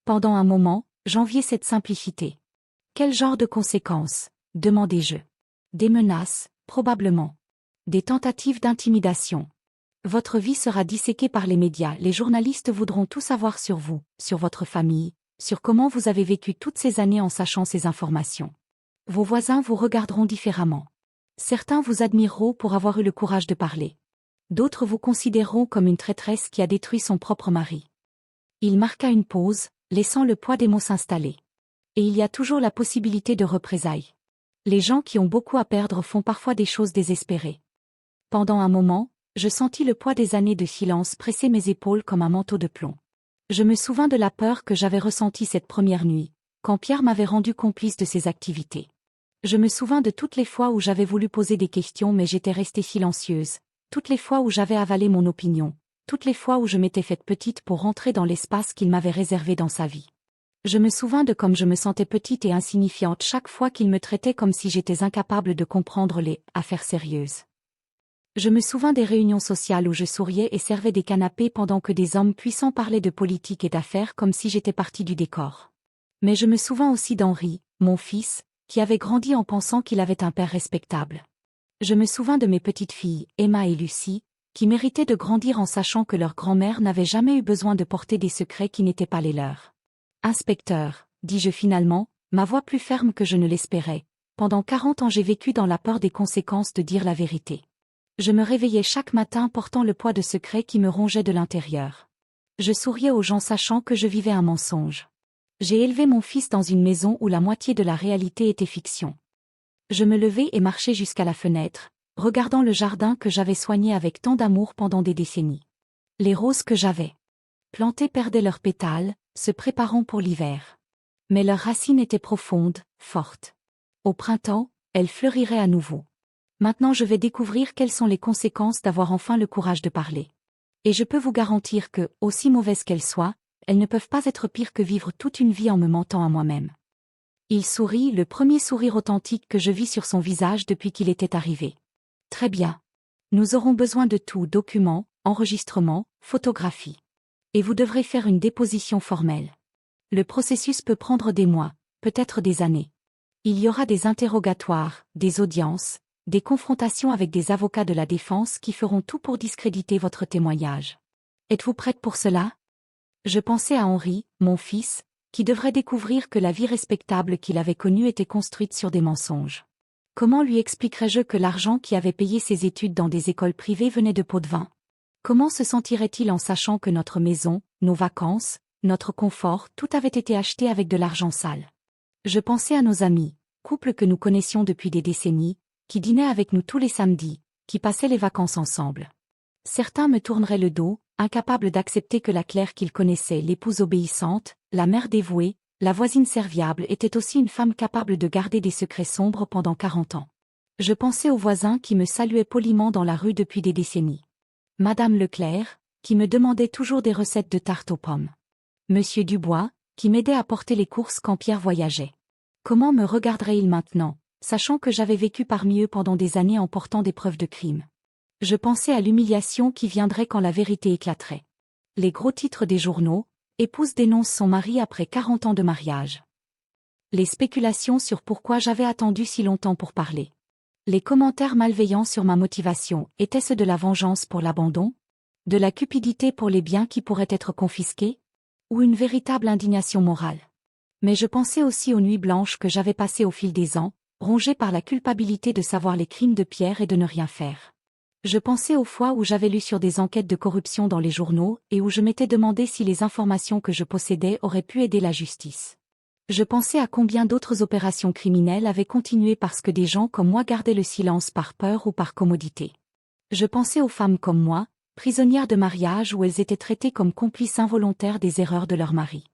Pendant un moment, j'enviais cette simplicité. Quel genre de conséquences? Demandai-je. Des menaces, probablement. Des tentatives d'intimidation. Votre vie sera disséquée par les médias, les journalistes voudront tout savoir sur vous, sur votre famille, sur comment vous avez vécu toutes ces années en sachant ces informations. Vos voisins vous regarderont différemment. Certains vous admireront pour avoir eu le courage de parler. D'autres vous considéreront comme une traîtresse qui a détruit son propre mari. Il marqua une pause, laissant le poids des mots s'installer. Et il y a toujours la possibilité de représailles. Les gens qui ont beaucoup à perdre font parfois des choses désespérées. Pendant un moment, je sentis le poids des années de silence presser mes épaules comme un manteau de plomb. Je me souvins de la peur que j'avais ressentie cette première nuit, quand Pierre m'avait rendu complice de ses activités. Je me souvins de toutes les fois où j'avais voulu poser des questions mais j'étais restée silencieuse, toutes les fois où j'avais avalé mon opinion, toutes les fois où je m'étais faite petite pour rentrer dans l'espace qu'il m'avait réservé dans sa vie. Je me souvins de comme je me sentais petite et insignifiante chaque fois qu'il me traitait comme si j'étais incapable de comprendre les affaires sérieuses. Je me souviens des réunions sociales où je souriais et servais des canapés pendant que des hommes puissants parlaient de politique et d'affaires comme si j'étais partie du décor. Mais je me souviens aussi d'Henri, mon fils, qui avait grandi en pensant qu'il avait un père respectable. Je me souviens de mes petites filles, Emma et Lucie, qui méritaient de grandir en sachant que leur grand-mère n'avait jamais eu besoin de porter des secrets qui n'étaient pas les leurs. Inspecteur, dis-je finalement, ma voix plus ferme que je ne l'espérais. Pendant 40 ans j'ai vécu dans la peur des conséquences de dire la vérité. Je me réveillais chaque matin portant le poids de secrets qui me rongeaient de l'intérieur. Je souriais aux gens sachant que je vivais un mensonge. J'ai élevé mon fils dans une maison où la moitié de la réalité était fiction. Je me levai et marchai jusqu'à la fenêtre, regardant le jardin que j'avais soigné avec tant d'amour pendant des décennies. Les roses que j'avais plantées perdaient leurs pétales, se préparant pour l'hiver. Mais leurs racines étaient profondes, fortes. Au printemps, elles fleuriraient à nouveau. Maintenant je vais découvrir quelles sont les conséquences d'avoir enfin le courage de parler. Et je peux vous garantir que, aussi mauvaises qu'elles soient, elles ne peuvent pas être pires que vivre toute une vie en me mentant à moi-même. Il sourit, le premier sourire authentique que je vis sur son visage depuis qu'il était arrivé. Très bien. Nous aurons besoin de tout, documents, enregistrements, photographies. Et vous devrez faire une déposition formelle. Le processus peut prendre des mois, peut-être des années. Il y aura des interrogatoires, des audiences, des confrontations avec des avocats de la défense qui feront tout pour discréditer votre témoignage. Êtes-vous prête pour cela? Je pensais à Henri, mon fils, qui devrait découvrir que la vie respectable qu'il avait connue était construite sur des mensonges. Comment lui expliquerais-je que l'argent qui avait payé ses études dans des écoles privées venait de pots de vin? Comment se sentirait-il en sachant que notre maison, nos vacances, notre confort, tout avait été acheté avec de l'argent sale? Je pensais à nos amis, couple que nous connaissions depuis des décennies, qui dînaient avec nous tous les samedis, qui passaient les vacances ensemble. Certains me tourneraient le dos, incapables d'accepter que la Claire qu'ils connaissaient, l'épouse obéissante, la mère dévouée, la voisine serviable était aussi une femme capable de garder des secrets sombres pendant 40 ans. Je pensais aux voisins qui me saluaient poliment dans la rue depuis des décennies. Madame Leclerc, qui me demandait toujours des recettes de tarte aux pommes. Monsieur Dubois, qui m'aidait à porter les courses quand Pierre voyageait. Comment me regarderait-il maintenant, sachant que j'avais vécu parmi eux pendant des années en portant des preuves de crime? Je pensais à l'humiliation qui viendrait quand la vérité éclaterait. Les gros titres des journaux, épouse dénonce son mari après 40 ans de mariage. Les spéculations sur pourquoi j'avais attendu si longtemps pour parler. Les commentaires malveillants sur ma motivation, étaient-ce de la vengeance pour l'abandon? De la cupidité pour les biens qui pourraient être confisqués? Ou une véritable indignation morale? Mais je pensais aussi aux nuits blanches que j'avais passées au fil des ans, rongées par la culpabilité de savoir les crimes de Pierre et de ne rien faire. Je pensais aux fois où j'avais lu sur des enquêtes de corruption dans les journaux et où je m'étais demandé si les informations que je possédais auraient pu aider la justice. Je pensais à combien d'autres opérations criminelles avaient continué parce que des gens comme moi gardaient le silence par peur ou par commodité. Je pensais aux femmes comme moi, prisonnières de mariage où elles étaient traitées comme complices involontaires des erreurs de leur mari.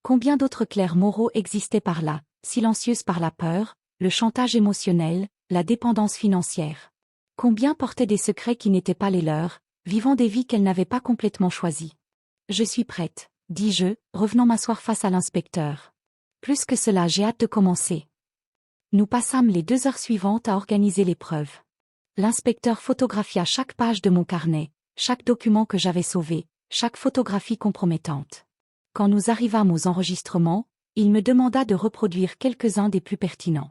Combien d'autres Claires Moreau existaient par là, silencieuses par la peur, le chantage émotionnel, la dépendance financière. Combien portaient des secrets qui n'étaient pas les leurs, vivant des vies qu'elles n'avaient pas complètement choisies. Je suis prête, dis-je, revenant m'asseoir face à l'inspecteur. Plus que cela, j'ai hâte de commencer. Nous passâmes les 2 heures suivantes à organiser l'épreuve. L'inspecteur photographia chaque page de mon carnet, chaque document que j'avais sauvé, chaque photographie compromettante. Quand nous arrivâmes aux enregistrements, il me demanda de reproduire quelques-uns des plus pertinents.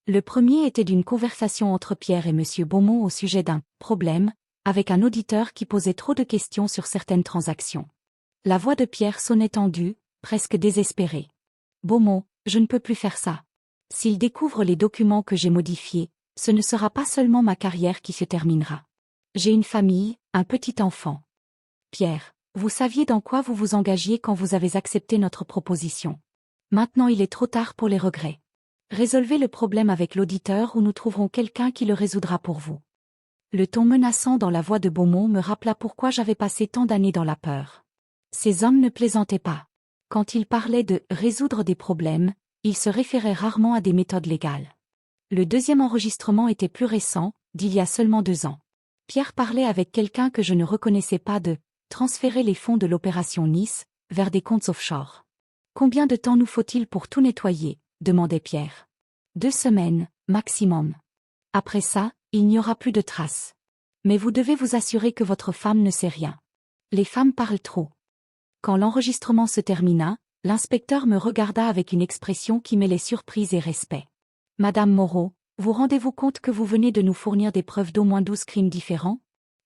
Le premier était d'une conversation entre Pierre et Monsieur Beaumont au sujet d'un « problème » avec un auditeur qui posait trop de questions sur certaines transactions. La voix de Pierre sonnait tendue, presque désespérée. « Beaumont, je ne peux plus faire ça. S'il découvre les documents que j'ai modifiés, ce ne sera pas seulement ma carrière qui se terminera. J'ai une famille, un petit enfant. Pierre, vous saviez dans quoi vous vous engagiez quand vous avez accepté notre proposition. Maintenant il est trop tard pour les regrets. Résolvez le problème avec l'auditeur ou nous trouverons quelqu'un qui le résoudra pour vous. » Le ton menaçant dans la voix de Beaumont me rappela pourquoi j'avais passé tant d'années dans la peur. Ces hommes ne plaisantaient pas. Quand ils parlaient de « résoudre des problèmes », ils se référaient rarement à des méthodes légales. Le deuxième enregistrement était plus récent, d'il y a seulement 2 ans. Pierre parlait avec quelqu'un que je ne reconnaissais pas de « transférer les fonds de l'opération Nice vers des comptes offshore. » Combien de temps nous faut-il pour tout nettoyer? Demandait Pierre. 2 semaines, maximum. Après ça, il n'y aura plus de traces. Mais vous devez vous assurer que votre femme ne sait rien. Les femmes parlent trop. Quand l'enregistrement se termina, l'inspecteur me regarda avec une expression qui mêlait surprise et respect. Madame Moreau, vous rendez-vous compte que vous venez de nous fournir des preuves d'au moins 12 crimes différents?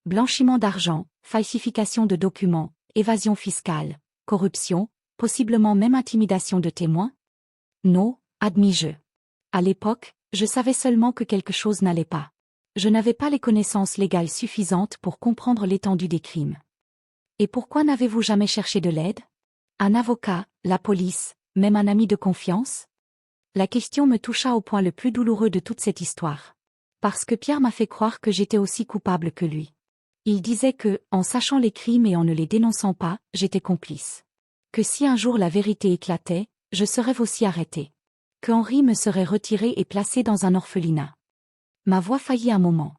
Blanchiment d'argent, falsification de documents, évasion fiscale, corruption, possiblement même intimidation de témoins? Non, admis-je. À l'époque, je savais seulement que quelque chose n'allait pas. Je n'avais pas les connaissances légales suffisantes pour comprendre l'étendue des crimes. Et pourquoi n'avez-vous jamais cherché de l'aide? Un avocat, la police, même un ami de confiance? La question me toucha au point le plus douloureux de toute cette histoire. Parce que Pierre m'a fait croire que j'étais aussi coupable que lui. Il disait que, en sachant les crimes et en ne les dénonçant pas, j'étais complice. Que si un jour la vérité éclatait, je serais aussi arrêté. Que Henri me serait retiré et placé dans un orphelinat. Ma voix faillit un moment.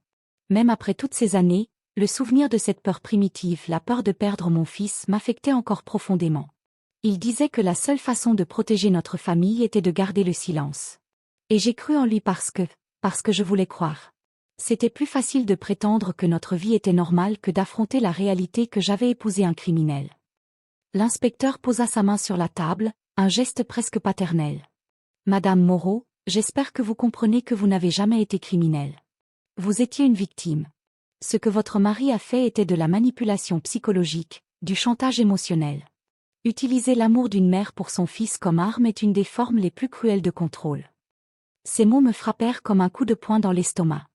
Même après toutes ces années, le souvenir de cette peur primitive, la peur de perdre mon fils, m'affectait encore profondément. Il disait que la seule façon de protéger notre famille était de garder le silence. Et j'ai cru en lui parce que je voulais croire. C'était plus facile de prétendre que notre vie était normale que d'affronter la réalité que j'avais épousé un criminel. L'inspecteur posa sa main sur la table, un geste presque paternel. Madame Moreau, j'espère que vous comprenez que vous n'avez jamais été criminelle. Vous étiez une victime. Ce que votre mari a fait était de la manipulation psychologique, du chantage émotionnel. Utiliser l'amour d'une mère pour son fils comme arme est une des formes les plus cruelles de contrôle. Ces mots me frappèrent comme un coup de poing dans l'estomac.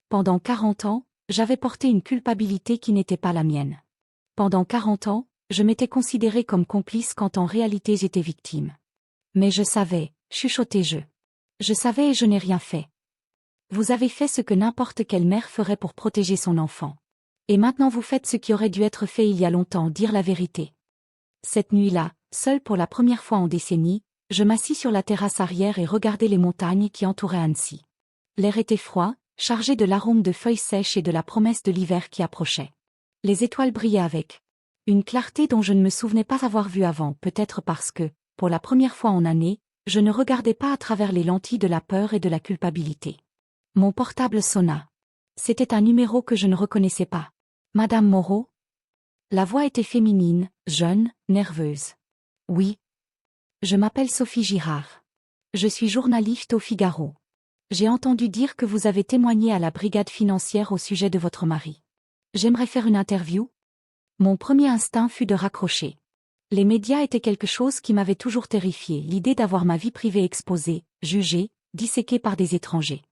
Pendant 40 ans, j'avais porté une culpabilité qui n'était pas la mienne. Pendant 40 ans, je m'étais considérée comme complice quand en réalité j'étais victime. Mais je savais, chuchotai-je. Je savais et je n'ai rien fait. Vous avez fait ce que n'importe quelle mère ferait pour protéger son enfant. Et maintenant vous faites ce qui aurait dû être fait il y a longtemps, dire la vérité. Cette nuit-là, seule pour la première fois en décennies, je m'assis sur la terrasse arrière et regardai les montagnes qui entouraient Annecy. L'air était froid, chargé de l'arôme de feuilles sèches et de la promesse de l'hiver qui approchait. Les étoiles brillaient avec une clarté dont je ne me souvenais pas avoir vue avant, peut-être parce que, pour la première fois en années, je ne regardais pas à travers les lentilles de la peur et de la culpabilité. Mon portable sonna. C'était un numéro que je ne reconnaissais pas. Madame Moreau? La voix était féminine, jeune, nerveuse. Oui. Je m'appelle Sophie Girard. Je suis journaliste au Figaro. J'ai entendu dire que vous avez témoigné à la brigade financière au sujet de votre mari. J'aimerais faire une interview. Mon premier instinct fut de raccrocher. Les médias étaient quelque chose qui m'avait toujours terrifié, l'idée d'avoir ma vie privée exposée, jugée, disséquée par des étrangers.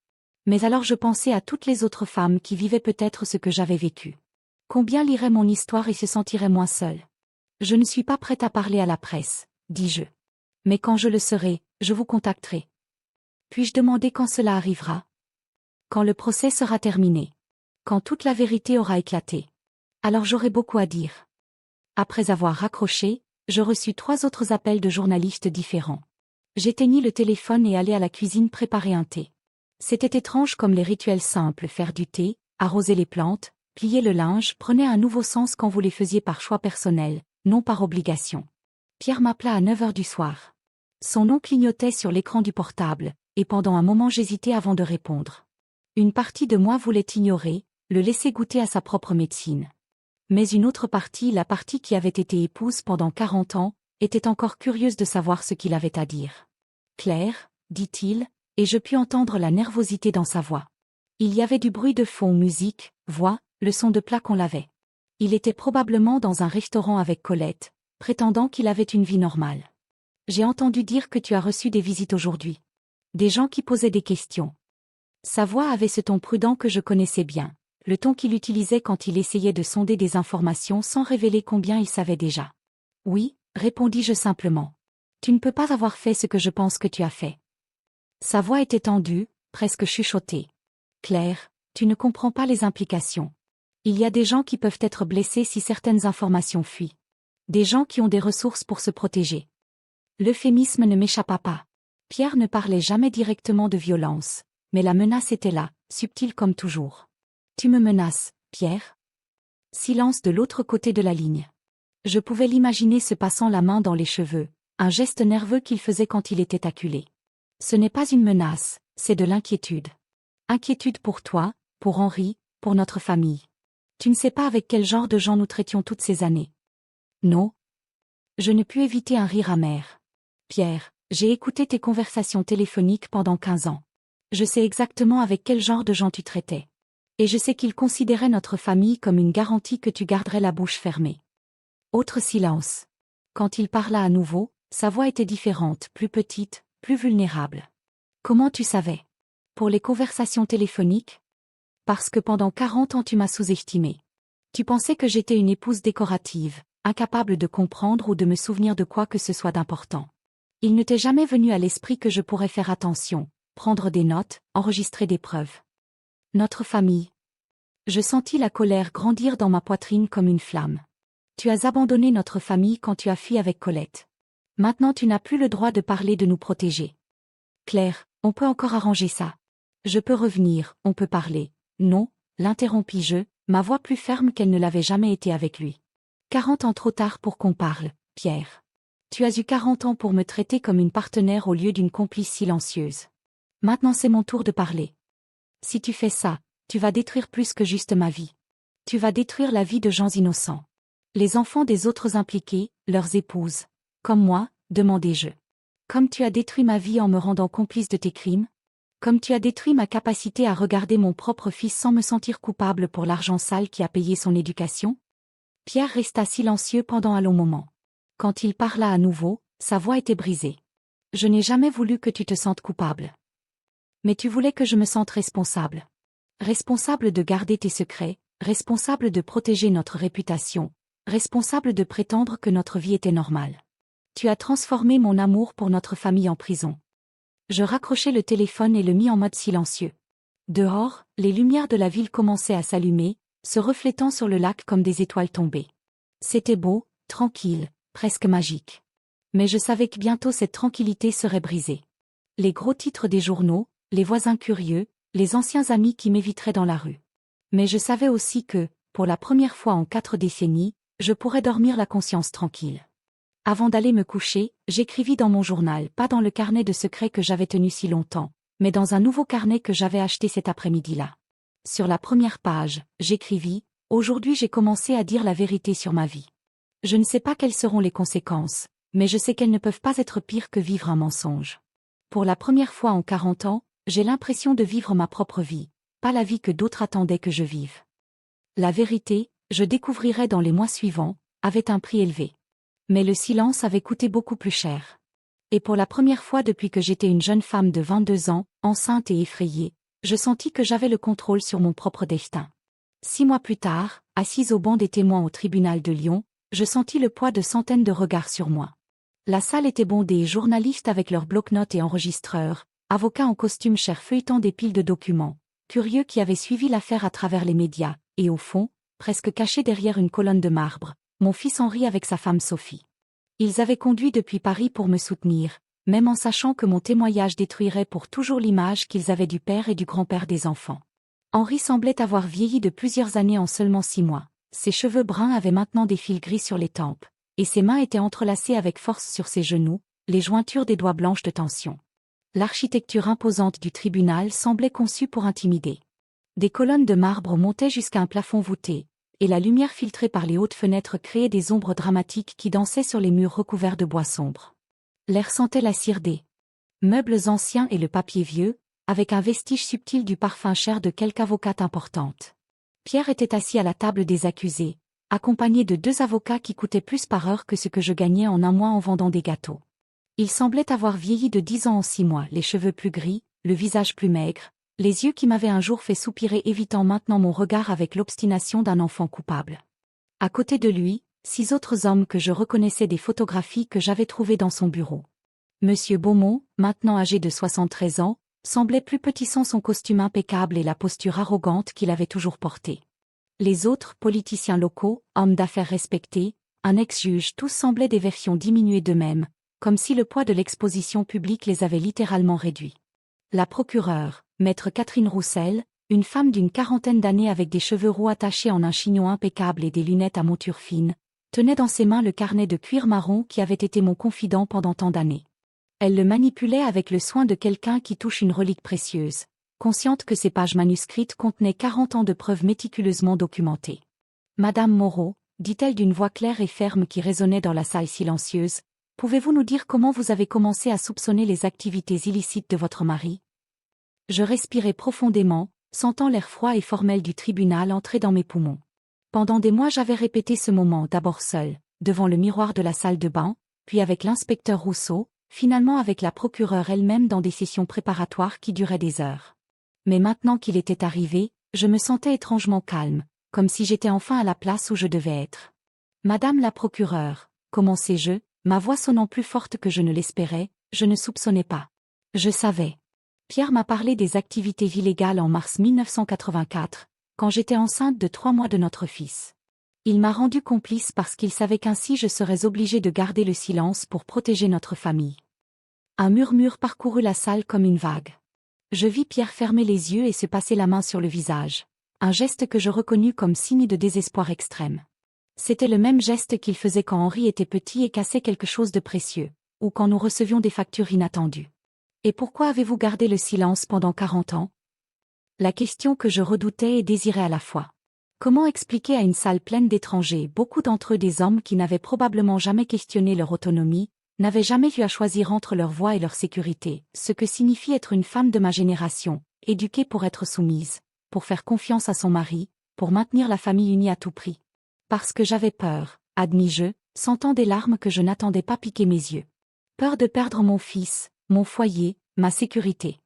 Mais alors je pensais à toutes les autres femmes qui vivaient peut-être ce que j'avais vécu. Combien liraient mon histoire et se sentiraient moins seules. Je ne suis pas prête à parler à la presse, dis-je. Mais quand je le serai, je vous contacterai. Puis-je demander quand cela arrivera? Quand le procès sera terminé. Quand toute la vérité aura éclaté. Alors j'aurai beaucoup à dire. Après avoir raccroché, je reçus 3 autres appels de journalistes différents. J'éteignis le téléphone et allai à la cuisine préparer un thé. C'était étrange comme les rituels simples, faire du thé, arroser les plantes, plier le linge, prenaient un nouveau sens quand vous les faisiez par choix personnel, non par obligation. Pierre m'appela à 9 heures du soir. Son nom clignotait sur l'écran du portable, et pendant un moment j'hésitais avant de répondre. Une partie de moi voulait ignorer, le laisser goûter à sa propre médecine. Mais une autre partie, la partie qui avait été épouse pendant 40 ans, était encore curieuse de savoir ce qu'il avait à dire. Claire, dit-il, et je pus entendre la nervosité dans sa voix. Il y avait du bruit de fond, musique, voix, le son de plat qu'on lavait. Il était probablement dans un restaurant avec Colette, prétendant qu'il avait une vie normale. J'ai entendu dire que tu as reçu des visites aujourd'hui. Des gens qui posaient des questions. Sa voix avait ce ton prudent que je connaissais bien, le ton qu'il utilisait quand il essayait de sonder des informations sans révéler combien il savait déjà. Oui, répondis-je simplement. Tu ne peux pas avoir fait ce que je pense que tu as fait. Sa voix était tendue, presque chuchotée. Claire, tu ne comprends pas les implications. Il y a des gens qui peuvent être blessés si certaines informations fuient. Des gens qui ont des ressources pour se protéger. L'euphémisme ne m'échappa pas. Pierre ne parlait jamais directement de violence, mais la menace était là, subtile comme toujours. Tu me menaces, Pierre? Silence de l'autre côté de la ligne. Je pouvais l'imaginer se passant la main dans les cheveux, un geste nerveux qu'il faisait quand il était acculé. Ce n'est pas une menace, c'est de l'inquiétude. Inquiétude pour toi, pour Henri, pour notre famille. Tu ne sais pas avec quel genre de gens nous traitions toutes ces années. Non. Je ne pus éviter un rire amer. Pierre, j'ai écouté tes conversations téléphoniques pendant 15 ans. Je sais exactement avec quel genre de gens tu traitais. Et je sais qu'ils considéraient notre famille comme une garantie que tu garderais la bouche fermée. Autre silence. Quand il parla à nouveau, sa voix était différente, plus petite, plus vulnérable. Comment tu savais? Pour les conversations téléphoniques? Parce que pendant 40 ans tu m'as sous-estimé. Tu pensais que j'étais une épouse décorative, incapable de comprendre ou de me souvenir de quoi que ce soit d'important. Il ne t'est jamais venu à l'esprit que je pourrais faire attention, prendre des notes, enregistrer des preuves. Notre famille. Je sentis la colère grandir dans ma poitrine comme une flamme. Tu as abandonné notre famille quand tu as fui avec Colette. Maintenant tu n'as plus le droit de parler de nous protéger. Claire, on peut encore arranger ça. Je peux revenir, on peut parler. Non, l'interrompis-je, ma voix plus ferme qu'elle ne l'avait jamais été avec lui. 40 ans trop tard pour qu'on parle, Pierre. Tu as eu 40 ans pour me traiter comme une partenaire au lieu d'une complice silencieuse. Maintenant c'est mon tour de parler. Si tu fais ça, tu vas détruire plus que juste ma vie. Tu vas détruire la vie de gens innocents. Les enfants des autres impliqués, leurs épouses. Comme moi, demandai-je. Comme tu as détruit ma vie en me rendant complice de tes crimes? Comme tu as détruit ma capacité à regarder mon propre fils sans me sentir coupable pour l'argent sale qui a payé son éducation? Pierre resta silencieux pendant un long moment. Quand il parla à nouveau, sa voix était brisée. Je n'ai jamais voulu que tu te sentes coupable. Mais tu voulais que je me sente responsable. Responsable de garder tes secrets, responsable de protéger notre réputation, responsable de prétendre que notre vie était normale. Tu as transformé mon amour pour notre famille en prison. Je raccrochai le téléphone et le mis en mode silencieux. Dehors, les lumières de la ville commençaient à s'allumer, se reflétant sur le lac comme des étoiles tombées. C'était beau, tranquille, presque magique. Mais je savais que bientôt cette tranquillité serait brisée. Les gros titres des journaux, les voisins curieux, les anciens amis qui m'éviteraient dans la rue. Mais je savais aussi que, pour la première fois en 4 décennies, je pourrais dormir la conscience tranquille. Avant d'aller me coucher, j'écrivis dans mon journal, pas dans le carnet de secrets que j'avais tenu si longtemps, mais dans un nouveau carnet que j'avais acheté cet après-midi-là. Sur la première page, j'écrivis « Aujourd'hui j'ai commencé à dire la vérité sur ma vie. Je ne sais pas quelles seront les conséquences, mais je sais qu'elles ne peuvent pas être pires que vivre un mensonge. Pour la première fois en 40 ans, j'ai l'impression de vivre ma propre vie, pas la vie que d'autres attendaient que je vive. La vérité, je découvrirais dans les mois suivants, avait un prix élevé. Mais le silence avait coûté beaucoup plus cher. Et pour la première fois depuis que j'étais une jeune femme de 22 ans, enceinte et effrayée, je sentis que j'avais le contrôle sur mon propre destin. 6 mois plus tard, assise au banc des témoins au tribunal de Lyon, je sentis le poids de centaines de regards sur moi. La salle était bondée, journalistes avec leurs bloc-notes et enregistreurs, avocats en costume cher feuilletant des piles de documents, curieux qui avaient suivi l'affaire à travers les médias, et au fond, presque caché derrière une colonne de marbre, mon fils Henri avec sa femme Sophie. Ils avaient conduit depuis Paris pour me soutenir, même en sachant que mon témoignage détruirait pour toujours l'image qu'ils avaient du père et du grand-père des enfants. Henri semblait avoir vieilli de plusieurs années en seulement 6 mois. Ses cheveux bruns avaient maintenant des fils gris sur les tempes, et ses mains étaient entrelacées avec force sur ses genoux, les jointures des doigts blanches de tension. L'architecture imposante du tribunal semblait conçue pour intimider. Des colonnes de marbre montaient jusqu'à un plafond voûté, et la lumière filtrée par les hautes fenêtres créait des ombres dramatiques qui dansaient sur les murs recouverts de bois sombre. L'air sentait la cire des meubles anciens et le papier vieux, avec un vestige subtil du parfum cher de quelque avocate importante. Pierre était assis à la table des accusés, accompagné de 2 avocats qui coûtaient plus par heure que ce que je gagnais en un mois en vendant des gâteaux. Il semblait avoir vieilli de 10 ans en 6 mois, les cheveux plus gris, le visage plus maigre, les yeux qui m'avaient un jour fait soupirer évitant maintenant mon regard avec l'obstination d'un enfant coupable. À côté de lui, 6 autres hommes que je reconnaissais des photographies que j'avais trouvées dans son bureau. Monsieur Beaumont, maintenant âgé de 73 ans, semblait plus petit sans son costume impeccable et la posture arrogante qu'il avait toujours portée. Les autres, politiciens locaux, hommes d'affaires respectés, un ex-juge, tous semblaient des versions diminuées d'eux-mêmes, comme si le poids de l'exposition publique les avait littéralement réduits. La procureure, maître Catherine Roussel, une femme d'une 40aine d'années avec des cheveux roux attachés en un chignon impeccable et des lunettes à monture fine, tenait dans ses mains le carnet de cuir marron qui avait été mon confident pendant tant d'années. Elle le manipulait avec le soin de quelqu'un qui touche une relique précieuse, consciente que ces pages manuscrites contenaient 40 ans de preuves méticuleusement documentées. Madame Moreau, dit-elle d'une voix claire et ferme qui résonnait dans la salle silencieuse, pouvez-vous nous dire comment vous avez commencé à soupçonner les activités illicites de votre mari? Je respirais profondément, sentant l'air froid et formel du tribunal entrer dans mes poumons. Pendant des mois j'avais répété ce moment d'abord seul, devant le miroir de la salle de bain, puis avec l'inspecteur Rousseau, finalement avec la procureure elle-même dans des sessions préparatoires qui duraient des heures. Mais maintenant qu'il était arrivé, je me sentais étrangement calme, comme si j'étais enfin à la place où je devais être. Madame la procureure, commençai-je, ma voix sonnant plus forte que je ne l'espérais, je ne soupçonnais pas. Je savais. Pierre m'a parlé des activités illégales en mars 1984, quand j'étais enceinte de 3 mois de notre fils. Il m'a rendu complice parce qu'il savait qu'ainsi je serais obligée de garder le silence pour protéger notre famille. Un murmure parcourut la salle comme une vague. Je vis Pierre fermer les yeux et se passer la main sur le visage, un geste que je reconnus comme signe de désespoir extrême. C'était le même geste qu'il faisait quand Henri était petit et cassait quelque chose de précieux, ou quand nous recevions des factures inattendues. Et pourquoi avez-vous gardé le silence pendant 40 ans? La question que je redoutais et désirais à la fois. Comment expliquer à une salle pleine d'étrangers, beaucoup d'entre eux des hommes qui n'avaient probablement jamais questionné leur autonomie, n'avaient jamais eu à choisir entre leur voix et leur sécurité, ce que signifie être une femme de ma génération, éduquée pour être soumise, pour faire confiance à son mari, pour maintenir la famille unie à tout prix. Parce que j'avais peur, admis-je, sentant des larmes que je n'attendais pas piquer mes yeux. Peur de perdre mon fils, mon foyer, ma sécurité.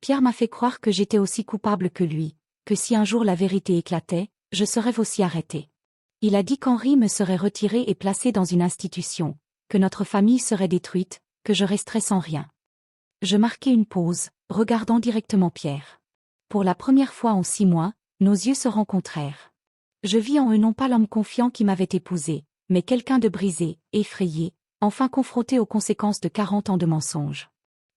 Pierre m'a fait croire que j'étais aussi coupable que lui, que si un jour la vérité éclatait, je serais aussi arrêtée. Il a dit qu'Henri me serait retiré et placé dans une institution, que notre famille serait détruite, que je resterais sans rien. Je marquai une pause, regardant directement Pierre. Pour la première fois en 6 mois, nos yeux se rencontrèrent. Je vis en eux non pas l'homme confiant qui m'avait épousé, mais quelqu'un de brisé, effrayé, enfin confronté aux conséquences de 40 ans de mensonges.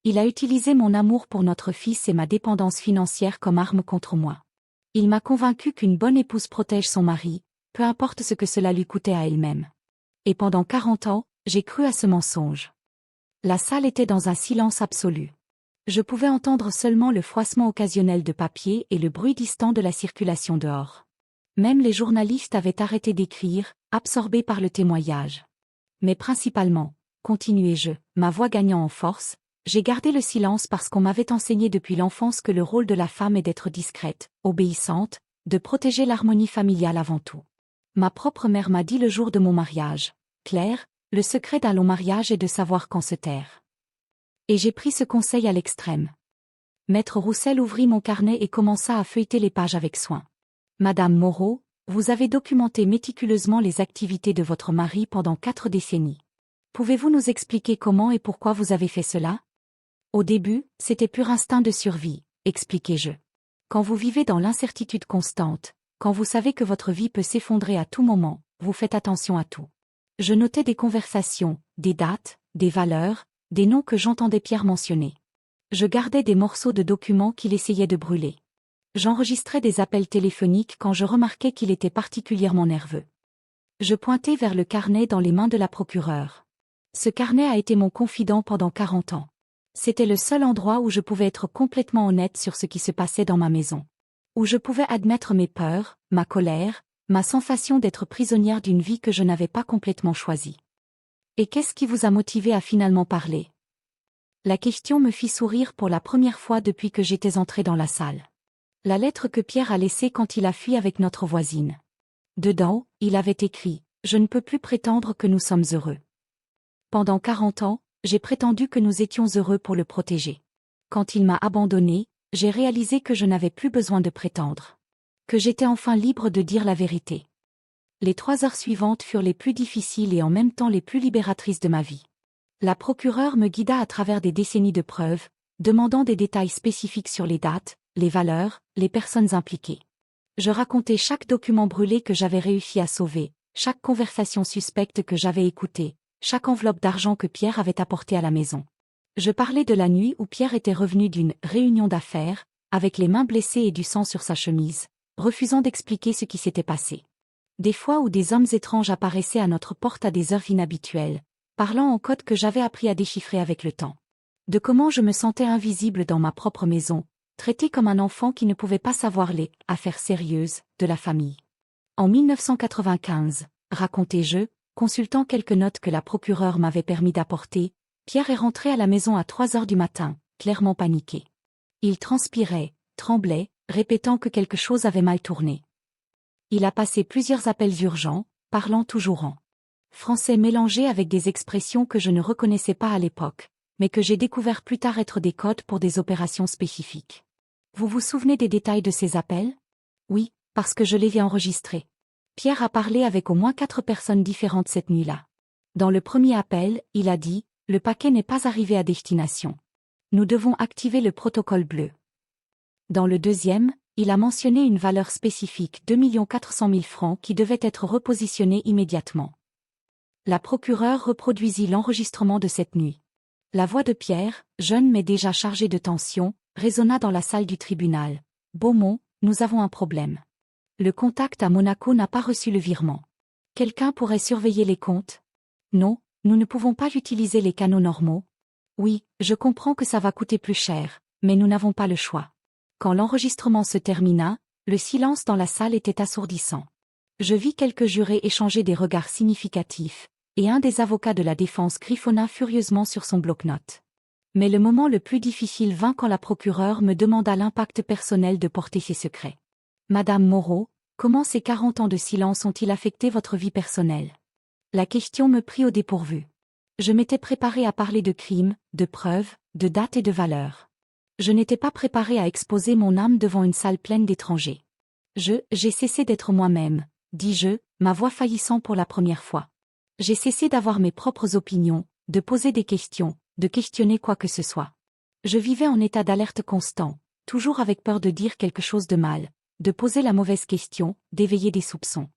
Il a utilisé mon amour pour notre fils et ma dépendance financière comme arme contre moi. Il m'a convaincu qu'une bonne épouse protège son mari, peu importe ce que cela lui coûtait à elle-même. Et pendant 40 ans, j'ai cru à ce mensonge. La salle était dans un silence absolu. Je pouvais entendre seulement le froissement occasionnel de papier et le bruit distant de la circulation dehors. Même les journalistes avaient arrêté d'écrire, absorbés par le témoignage. Mais principalement, continuai-je, ma voix gagnant en force, j'ai gardé le silence parce qu'on m'avait enseigné depuis l'enfance que le rôle de la femme est d'être discrète, obéissante, de protéger l'harmonie familiale avant tout. Ma propre mère m'a dit le jour de mon mariage, Claire, le secret d'un long mariage est de savoir quand se taire. Et j'ai pris ce conseil à l'extrême. Maître Roussel ouvrit mon carnet et commença à feuilleter les pages avec soin. Madame Moreau, vous avez documenté méticuleusement les activités de votre mari pendant 4 décennies. Pouvez-vous nous expliquer comment et pourquoi vous avez fait cela? Au début, c'était pur instinct de survie, expliquai-je. Quand vous vivez dans l'incertitude constante, quand vous savez que votre vie peut s'effondrer à tout moment, vous faites attention à tout. Je notais des conversations, des dates, des valeurs, des noms que j'entendais Pierre mentionner. Je gardais des morceaux de documents qu'il essayait de brûler. J'enregistrais des appels téléphoniques quand je remarquais qu'il était particulièrement nerveux. Je pointais vers le carnet dans les mains de la procureure. Ce carnet a été mon confident pendant 40 ans. C'était le seul endroit où je pouvais être complètement honnête sur ce qui se passait dans ma maison. Où je pouvais admettre mes peurs, ma colère, ma sensation d'être prisonnière d'une vie que je n'avais pas complètement choisie. Et qu'est-ce qui vous a motivé à finalement parler? La question me fit sourire pour la première fois depuis que j'étais entrée dans la salle. La lettre que Pierre a laissée quand il a fui avec notre voisine. Dedans, il avait écrit « Je ne peux plus prétendre que nous sommes heureux ». Pendant 40 ans, j'ai prétendu que nous étions heureux pour le protéger. Quand il m'a abandonné, j'ai réalisé que je n'avais plus besoin de prétendre. Que j'étais enfin libre de dire la vérité. Les 3 heures suivantes furent les plus difficiles et en même temps les plus libératrices de ma vie. La procureure me guida à travers des décennies de preuves, demandant des détails spécifiques sur les dates, les valeurs, les personnes impliquées. Je racontais chaque document brûlé que j'avais réussi à sauver, chaque conversation suspecte que j'avais écoutée, chaque enveloppe d'argent que Pierre avait apportée à la maison. Je parlais de la nuit où Pierre était revenu d'une réunion d'affaires, avec les mains blessées et du sang sur sa chemise, refusant d'expliquer ce qui s'était passé. Des fois où des hommes étranges apparaissaient à notre porte à des heures inhabituelles, parlant en code que j'avais appris à déchiffrer avec le temps. De comment je me sentais invisible dans ma propre maison, traitée comme un enfant qui ne pouvait pas savoir les affaires sérieuses de la famille. En 1995, racontai-je, consultant quelques notes que la procureure m'avait permis d'apporter, Pierre est rentré à la maison à 3 heures du matin, clairement paniqué. Il transpirait, tremblait, répétant que quelque chose avait mal tourné. Il a passé plusieurs appels urgents, parlant toujours en français mélangé avec des expressions que je ne reconnaissais pas à l'époque, mais que j'ai découvert plus tard être des codes pour des opérations spécifiques. Vous vous souvenez des détails de ces appels? Oui, parce que je les ai enregistrés. Pierre a parlé avec au moins 4 personnes différentes cette nuit-là. Dans le premier appel, il a dit « Le paquet n'est pas arrivé à destination. Nous devons activer le protocole bleu. » Dans le deuxième, il a mentionné une valeur spécifique, 2 400 000 francs, qui devait être repositionnée immédiatement. La procureure reproduisit l'enregistrement de cette nuit. La voix de Pierre, jeune mais déjà chargé de tension, résonna dans la salle du tribunal. « Beaumont, nous avons un problème. Le contact à Monaco n'a pas reçu le virement. Quelqu'un pourrait surveiller les comptes? Non, nous ne pouvons pas utiliser les canaux normaux. Oui, je comprends que ça va coûter plus cher, mais nous n'avons pas le choix. » Quand l'enregistrement se termina, le silence dans la salle était assourdissant. Je vis quelques jurés échanger des regards significatifs, et un des avocats de la défense griffonna furieusement sur son bloc-notes. Mais le moment le plus difficile vint quand la procureure me demanda l'impact personnel de porter ces secrets. « Madame Moreau, comment ces 40 ans de silence ont-ils affecté votre vie personnelle ?» La question me prit au dépourvu. Je m'étais préparée à parler de crimes, de preuves, de dates et de valeurs. Je n'étais pas préparée à exposer mon âme devant une salle pleine d'étrangers. J'ai cessé d'être moi-même, dis-je, ma voix faillissant pour la première fois. J'ai cessé d'avoir mes propres opinions, de poser des questions, de questionner quoi que ce soit. Je vivais en état d'alerte constant, toujours avec peur de dire quelque chose de mal, de poser la mauvaise question, d'éveiller des soupçons.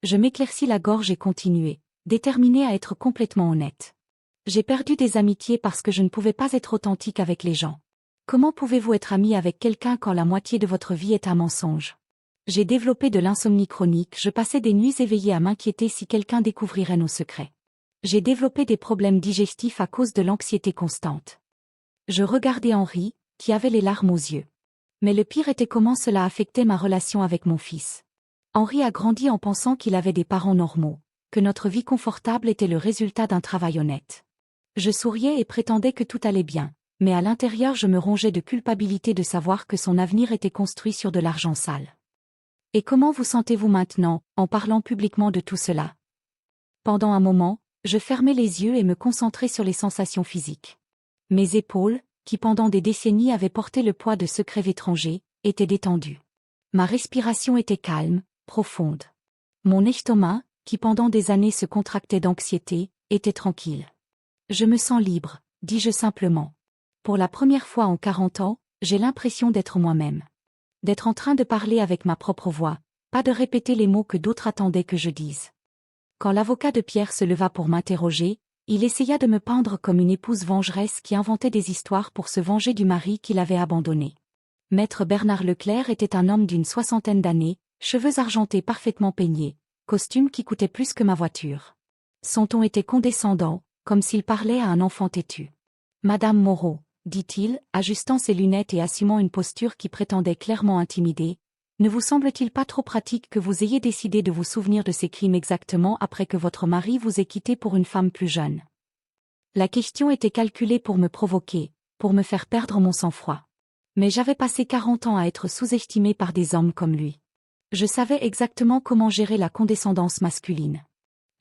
Je m'éclaircis la gorge et continuai, déterminée à être complètement honnête. J'ai perdu des amitiés parce que je ne pouvais pas être authentique avec les gens. Comment pouvez-vous être ami avec quelqu'un quand la moitié de votre vie est un mensonge? J'ai développé de l'insomnie chronique, je passais des nuits éveillées à m'inquiéter si quelqu'un découvrirait nos secrets. J'ai développé des problèmes digestifs à cause de l'anxiété constante. Je regardais Henri, qui avait les larmes aux yeux. Mais le pire était comment cela affectait ma relation avec mon fils. Henri a grandi en pensant qu'il avait des parents normaux, que notre vie confortable était le résultat d'un travail honnête. Je souriais et prétendais que tout allait bien, mais à l'intérieur je me rongeais de culpabilité de savoir que son avenir était construit sur de l'argent sale. Et comment vous sentez-vous maintenant, en parlant publiquement de tout cela? Pendant un moment, je fermais les yeux et me concentrais sur les sensations physiques. Mes épaules, qui pendant des décennies avaient porté le poids de secrets étrangers, étaient détendues. Ma respiration était calme, profonde. Mon estomac, qui pendant des années se contractait d'anxiété, était tranquille. Je me sens libre, dis-je simplement. Pour la première fois en 40 ans, j'ai l'impression d'être moi-même. D'être en train de parler avec ma propre voix, pas de répéter les mots que d'autres attendaient que je dise. Quand l'avocat de Pierre se leva pour m'interroger, il essaya de me peindre comme une épouse vengeresse qui inventait des histoires pour se venger du mari qui l'avait abandonnée. Maître Bernard Leclerc était un homme d'une 60aine d'années, cheveux argentés parfaitement peignés, costume qui coûtait plus que ma voiture. Son ton était condescendant, comme s'il parlait à un enfant têtu. « Madame Moreau, dit-il, ajustant ses lunettes et assumant une posture qui prétendait clairement intimider, ne vous semble-t-il pas trop pratique que vous ayez décidé de vous souvenir de ces crimes exactement après que votre mari vous ait quitté pour une femme plus jeune? » La question était calculée pour me provoquer, pour me faire perdre mon sang-froid. Mais j'avais passé 40 ans à être sous-estimée par des hommes comme lui. Je savais exactement comment gérer la condescendance masculine.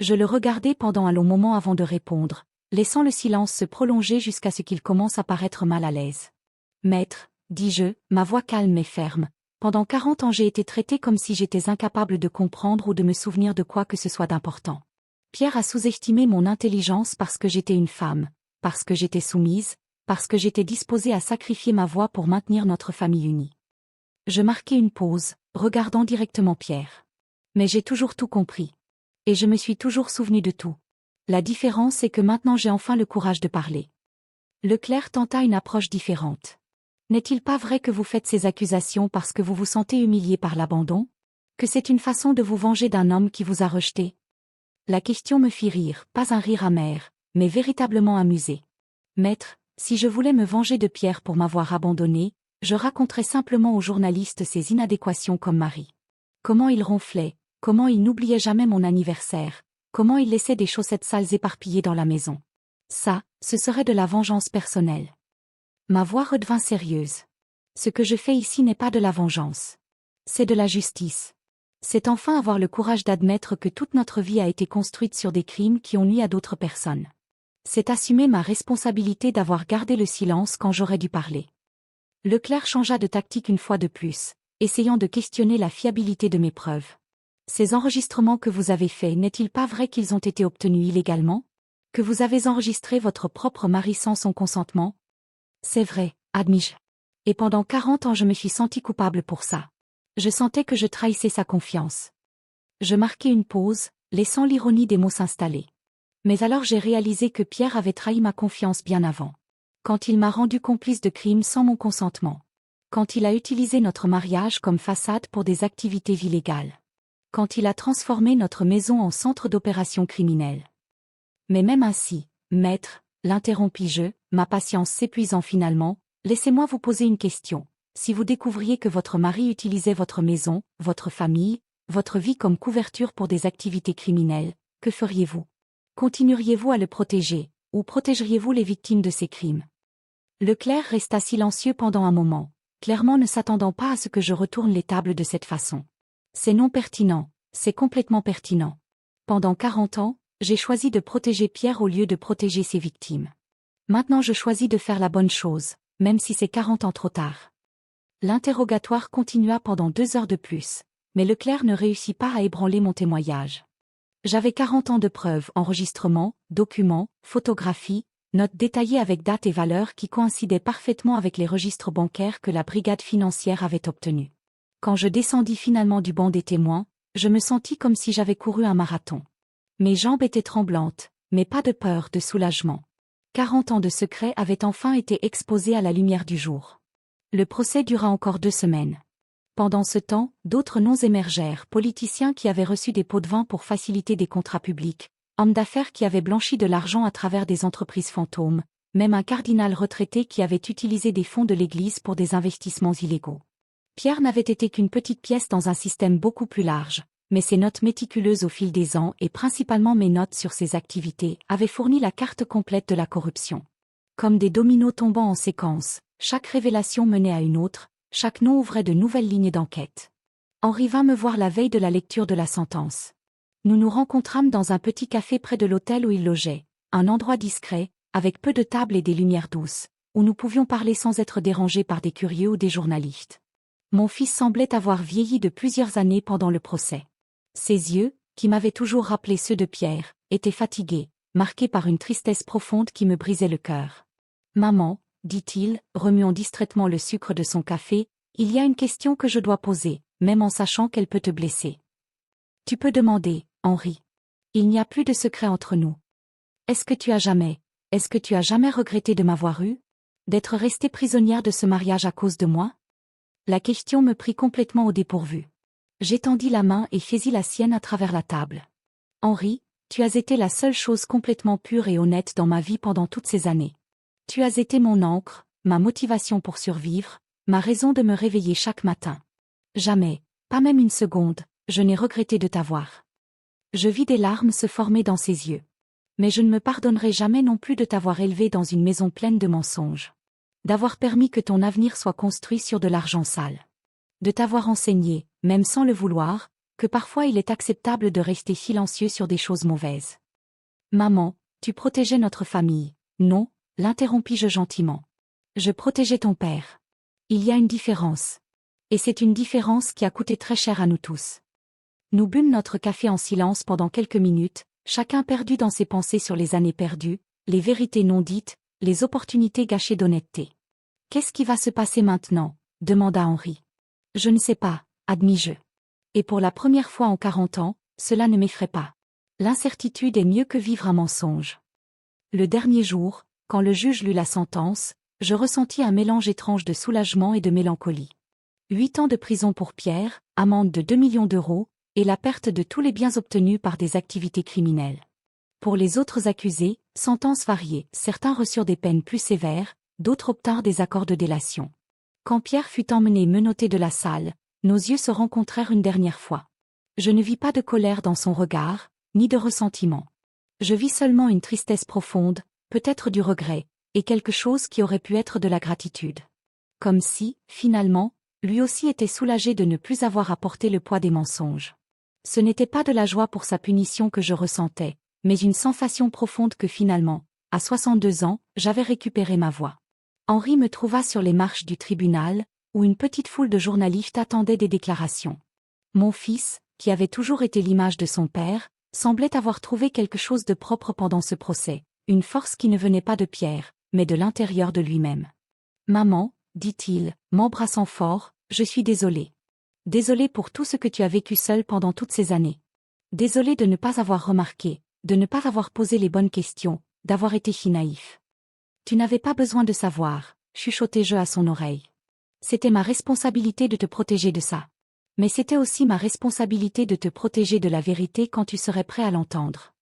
Je le regardais pendant un long moment avant de répondre, laissant le silence se prolonger jusqu'à ce qu'il commence à paraître mal à l'aise. « Maître, dis-je, ma voix calme et ferme, pendant 40 ans j'ai été traitée comme si j'étais incapable de comprendre ou de me souvenir de quoi que ce soit d'important. Pierre a sous-estimé mon intelligence parce que j'étais une femme, parce que j'étais soumise, parce que j'étais disposée à sacrifier ma voix pour maintenir notre famille unie. » Je marquai une pause, regardant directement Pierre. Mais j'ai toujours tout compris. Et je me suis toujours souvenu de tout. La différence est que maintenant j'ai enfin le courage de parler. Leclerc tenta une approche différente. N'est-il pas vrai que vous faites ces accusations parce que vous vous sentez humilié par l'abandon? Que c'est une façon de vous venger d'un homme qui vous a rejeté? La question me fit rire, pas un rire amer, mais véritablement amusé. Maître, si je voulais me venger de Pierre pour m'avoir abandonné, je raconterais simplement aux journalistes ses inadéquations comme mari. Comment il ronflait, comment il n'oubliait jamais mon anniversaire, comment il laissait des chaussettes sales éparpillées dans la maison. Ça, ce serait de la vengeance personnelle. Ma voix redevint sérieuse. Ce que je fais ici n'est pas de la vengeance. C'est de la justice. C'est enfin avoir le courage d'admettre que toute notre vie a été construite sur des crimes qui ont nui à d'autres personnes. C'est assumer ma responsabilité d'avoir gardé le silence quand j'aurais dû parler. Leclerc changea de tactique une fois de plus, essayant de questionner la fiabilité de mes preuves. Ces enregistrements que vous avez faits, n'est-il pas vrai qu'ils ont été obtenus illégalement? Que vous avez enregistré votre propre mari sans son consentement? C'est vrai, admis-je. Et pendant 40 ans je me suis senti coupable pour ça. Je sentais que je trahissais sa confiance. Je marquai une pause, laissant l'ironie des mots s'installer. Mais alors j'ai réalisé que Pierre avait trahi ma confiance bien avant. Quand il m'a rendu complice de crimes sans mon consentement. Quand il a utilisé notre mariage comme façade pour des activités illégales. Quand il a transformé notre maison en centre d'opérations criminelles. Mais même ainsi, maître, l'interrompis-je, ma patience s'épuisant finalement, laissez-moi vous poser une question. Si vous découvriez que votre mari utilisait votre maison, votre famille, votre vie comme couverture pour des activités criminelles, que feriez-vous? Continueriez-vous à le protéger, ou protégeriez-vous les victimes de ces crimes? Leclerc resta silencieux pendant un moment, clairement ne s'attendant pas à ce que je retourne les tables de cette façon. C'est non pertinent, c'est complètement pertinent. Pendant 40 ans, j'ai choisi de protéger Pierre au lieu de protéger ses victimes. Maintenant je choisis de faire la bonne chose, même si c'est 40 ans trop tard. L'interrogatoire continua pendant 2 heures de plus, mais Leclerc ne réussit pas à ébranler mon témoignage. J'avais 40 ans de preuves, enregistrements, documents, photographies, notes détaillées avec date et valeur qui coïncidaient parfaitement avec les registres bancaires que la brigade financière avait obtenus. Quand je descendis finalement du banc des témoins, je me sentis comme si j'avais couru un marathon. Mes jambes étaient tremblantes, mais pas de peur, de soulagement. 40 ans de secrets avaient enfin été exposés à la lumière du jour. Le procès dura encore 2 semaines. Pendant ce temps, d'autres noms émergèrent, politiciens qui avaient reçu des pots de vin pour faciliter des contrats publics, hommes d'affaires qui avaient blanchi de l'argent à travers des entreprises fantômes, même un cardinal retraité qui avait utilisé des fonds de l'Église pour des investissements illégaux. Pierre n'avait été qu'une petite pièce dans un système beaucoup plus large, mais ses notes méticuleuses au fil des ans et principalement mes notes sur ses activités avaient fourni la carte complète de la corruption. Comme des dominos tombant en séquence, chaque révélation menait à une autre, chaque nom ouvrait de nouvelles lignes d'enquête. Henri vint me voir la veille de la lecture de la sentence. Nous nous rencontrâmes dans un petit café près de l'hôtel où il logeait, un endroit discret, avec peu de tables et des lumières douces, où nous pouvions parler sans être dérangés par des curieux ou des journalistes. Mon fils semblait avoir vieilli de plusieurs années pendant le procès. Ses yeux, qui m'avaient toujours rappelé ceux de Pierre, étaient fatigués, marqués par une tristesse profonde qui me brisait le cœur. « Maman, dit-il, remuant distraitement le sucre de son café, il y a une question que je dois poser, même en sachant qu'elle peut te blesser. Tu peux demander, Henri. Il n'y a plus de secret entre nous. Est-ce que tu as jamais regretté de m'avoir eu? D'être restée prisonnière de ce mariage à cause de moi? » La question me prit complètement au dépourvu. J'étendis la main et saisis la sienne à travers la table. Henri, tu as été la seule chose complètement pure et honnête dans ma vie pendant toutes ces années. Tu as été mon ancre, ma motivation pour survivre, ma raison de me réveiller chaque matin. Jamais, pas même une seconde, je n'ai regretté de t'avoir. Je vis des larmes se former dans ses yeux. Mais je ne me pardonnerai jamais non plus de t'avoir élevé dans une maison pleine de mensonges. D'avoir permis que ton avenir soit construit sur de l'argent sale. De t'avoir enseigné, même sans le vouloir, que parfois il est acceptable de rester silencieux sur des choses mauvaises. Maman, tu protégeais notre famille. Non, l'interrompis-je gentiment. Je protégeais ton père. Il y a une différence. Et c'est une différence qui a coûté très cher à nous tous. Nous bûmes notre café en silence pendant quelques minutes, chacun perdu dans ses pensées sur les années perdues, les vérités non dites, les opportunités gâchées d'honnêteté. « Qu'est-ce qui va se passer maintenant ?» demanda Henri. « Je ne sais pas, admis-je. Et pour la première fois en 40 ans, cela ne m'effraie pas. L'incertitude est mieux que vivre un mensonge. » Le dernier jour, quand le juge lut la sentence, je ressentis un mélange étrange de soulagement et de mélancolie. 8 ans de prison pour Pierre, amende de 2 millions d'euros, et la perte de tous les biens obtenus par des activités criminelles. Pour les autres accusés, sentences variées, certains reçurent des peines plus sévères, d'autres obtinrent des accords de délation. Quand Pierre fut emmené menotté de la salle, nos yeux se rencontrèrent une dernière fois. Je ne vis pas de colère dans son regard, ni de ressentiment. Je vis seulement une tristesse profonde, peut-être du regret, et quelque chose qui aurait pu être de la gratitude. Comme si, finalement, lui aussi était soulagé de ne plus avoir à porter le poids des mensonges. Ce n'était pas de la joie pour sa punition que je ressentais, mais une sensation profonde que finalement, à 62 ans, j'avais récupéré ma voix. Henri me trouva sur les marches du tribunal, où une petite foule de journalistes attendait des déclarations. Mon fils, qui avait toujours été l'image de son père, semblait avoir trouvé quelque chose de propre pendant ce procès, une force qui ne venait pas de Pierre, mais de l'intérieur de lui-même. « Maman, dit-il, m'embrassant fort, je suis désolé. Désolé pour tout ce que tu as vécu seul pendant toutes ces années. Désolé de ne pas avoir remarqué, de ne pas avoir posé les bonnes questions, d'avoir été si naïf. Tu n'avais pas besoin de savoir, chuchotai-je à son oreille. C'était ma responsabilité de te protéger de ça. Mais c'était aussi ma responsabilité de te protéger de la vérité quand tu serais prêt à l'entendre.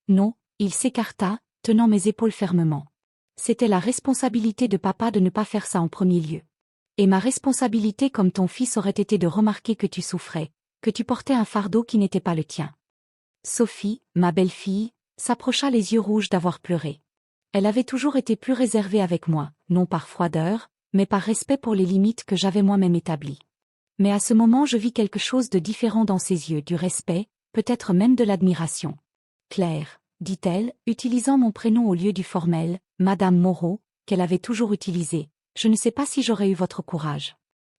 Non, il s'écarta, tenant mes épaules fermement. C'était la responsabilité de papa de ne pas faire ça en premier lieu. Et ma responsabilité comme ton fils aurait été de remarquer que tu souffrais, que tu portais un fardeau qui n'était pas le tien. Sophie, ma belle-fille, s'approcha les yeux rouges d'avoir pleuré. Elle avait toujours été plus réservée avec moi, non par froideur, mais par respect pour les limites que j'avais moi-même établies. Mais à ce moment je vis quelque chose de différent dans ses yeux, du respect, peut-être même de l'admiration. Claire, dit-elle, utilisant mon prénom au lieu du formel, Madame Moreau, qu'elle avait toujours utilisé, je ne sais pas si j'aurais eu votre courage.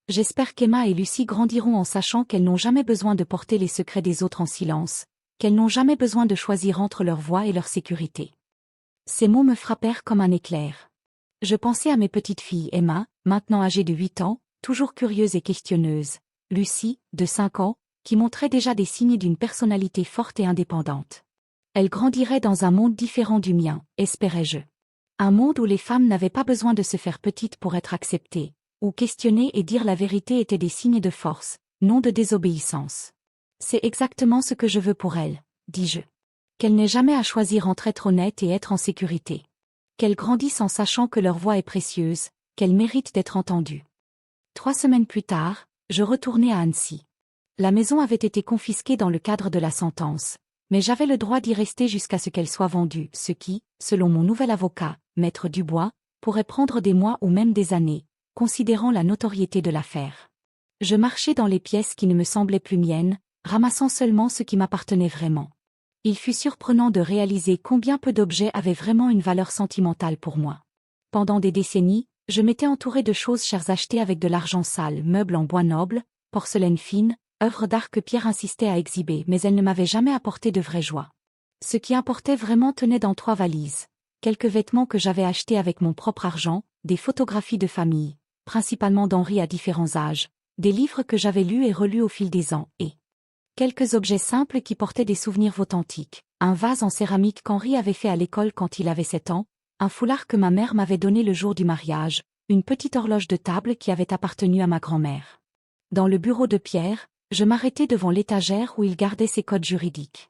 J'espère qu'Emma et Lucie grandiront en sachant qu'elles n'ont jamais besoin de porter les secrets des autres en silence, qu'elles n'ont jamais besoin de choisir entre leur voix et leur sécurité. Ces mots me frappèrent comme un éclair. Je pensais à mes petites filles Emma, maintenant âgée de 8 ans, toujours curieuse et questionneuse, Lucie, de 5 ans, qui montrait déjà des signes d'une personnalité forte et indépendante. Elle grandirait dans un monde différent du mien, espérais-je. Un monde où les femmes n'avaient pas besoin de se faire petites pour être acceptées, où questionner et dire la vérité étaient des signes de force, non de désobéissance. C'est exactement ce que je veux pour elle, dis-je. Qu'elle n'ait jamais à choisir entre être honnête et être en sécurité. Qu'elle grandisse en sachant que leur voix est précieuse, qu'elle mérite d'être entendue. 3 semaines plus tard, je retournai à Annecy. La maison avait été confisquée dans le cadre de la sentence, mais j'avais le droit d'y rester jusqu'à ce qu'elle soit vendue, ce qui, selon mon nouvel avocat, Maître Dubois, pourrait prendre des mois ou même des années, considérant la notoriété de l'affaire. Je marchais dans les pièces qui ne me semblaient plus miennes, ramassant seulement ce qui m'appartenait vraiment. Il fut surprenant de réaliser combien peu d'objets avaient vraiment une valeur sentimentale pour moi. Pendant des décennies, je m'étais entouré de choses chères achetées avec de l'argent sale, meubles en bois noble, porcelaine fine, œuvres d'art que Pierre insistait à exhiber, mais elles ne m'avaient jamais apporté de vraie joie. Ce qui importait vraiment tenait dans 3 valises. Quelques vêtements que j'avais achetés avec mon propre argent, des photographies de famille, principalement d'Henri à différents âges, des livres que j'avais lus et relus au fil des ans, et quelques objets simples qui portaient des souvenirs authentiques, un vase en céramique qu'Henri avait fait à l'école quand il avait 7 ans, un foulard que ma mère m'avait donné le jour du mariage, une petite horloge de table qui avait appartenu à ma grand-mère. Dans le bureau de Pierre, je m'arrêtai devant l'étagère où il gardait ses codes juridiques.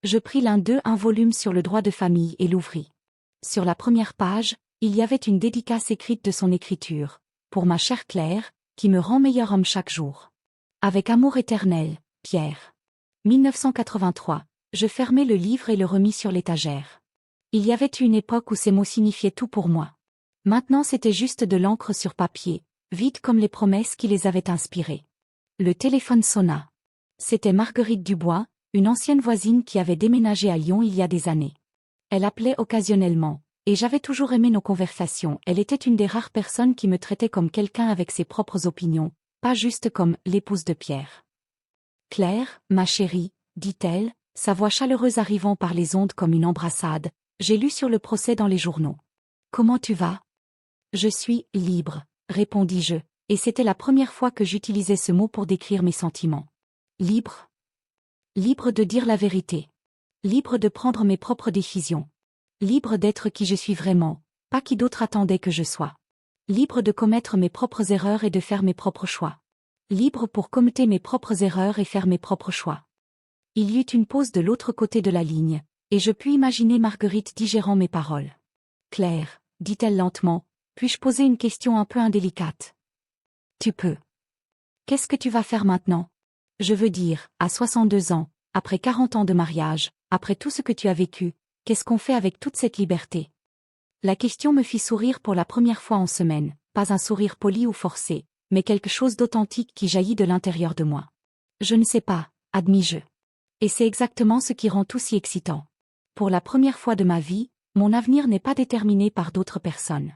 Je pris l'un d'eux, un volume sur le droit de famille, et l'ouvris. Sur la première page, il y avait une dédicace écrite de son écriture, pour ma chère Claire, qui me rend meilleur homme chaque jour. Avec amour éternel, Pierre. 1983. Je fermai le livre et le remis sur l'étagère. Il y avait eu une époque où ces mots signifiaient tout pour moi. Maintenant c'était juste de l'encre sur papier, vide comme les promesses qui les avaient inspirées. Le téléphone sonna. C'était Marguerite Dubois, une ancienne voisine qui avait déménagé à Lyon il y a des années. Elle appelait occasionnellement, et j'avais toujours aimé nos conversations. Elle était une des rares personnes qui me traitait comme quelqu'un avec ses propres opinions, pas juste comme l'épouse de Pierre. Claire, ma chérie, dit-elle, sa voix chaleureuse arrivant par les ondes comme une embrassade, j'ai lu sur le procès dans les journaux. Comment tu vas? Je suis libre, répondis-je, et c'était la première fois que j'utilisais ce mot pour décrire mes sentiments. Libre? Libre de dire la vérité. Libre de prendre mes propres décisions. Libre d'être qui je suis vraiment, pas qui d'autres attendaient que je sois. Libre de commettre mes propres erreurs et de faire mes propres choix. Libre pour commettre mes propres erreurs et faire mes propres choix. Il y eut une pause de l'autre côté de la ligne, et je pus imaginer Marguerite digérant mes paroles. Claire, dit-elle lentement, puis-je poser une question un peu indélicate? Tu peux. Qu'est-ce que tu vas faire maintenant? Je veux dire, à 62 ans, après 40 ans de mariage, après tout ce que tu as vécu, qu'est-ce qu'on fait avec toute cette liberté? La question me fit sourire pour la première fois en semaine, pas un sourire poli ou forcé, mais quelque chose d'authentique qui jaillit de l'intérieur de moi. Je ne sais pas, admis-je. Et c'est exactement ce qui rend tout si excitant. Pour la première fois de ma vie, mon avenir n'est pas déterminé par d'autres personnes.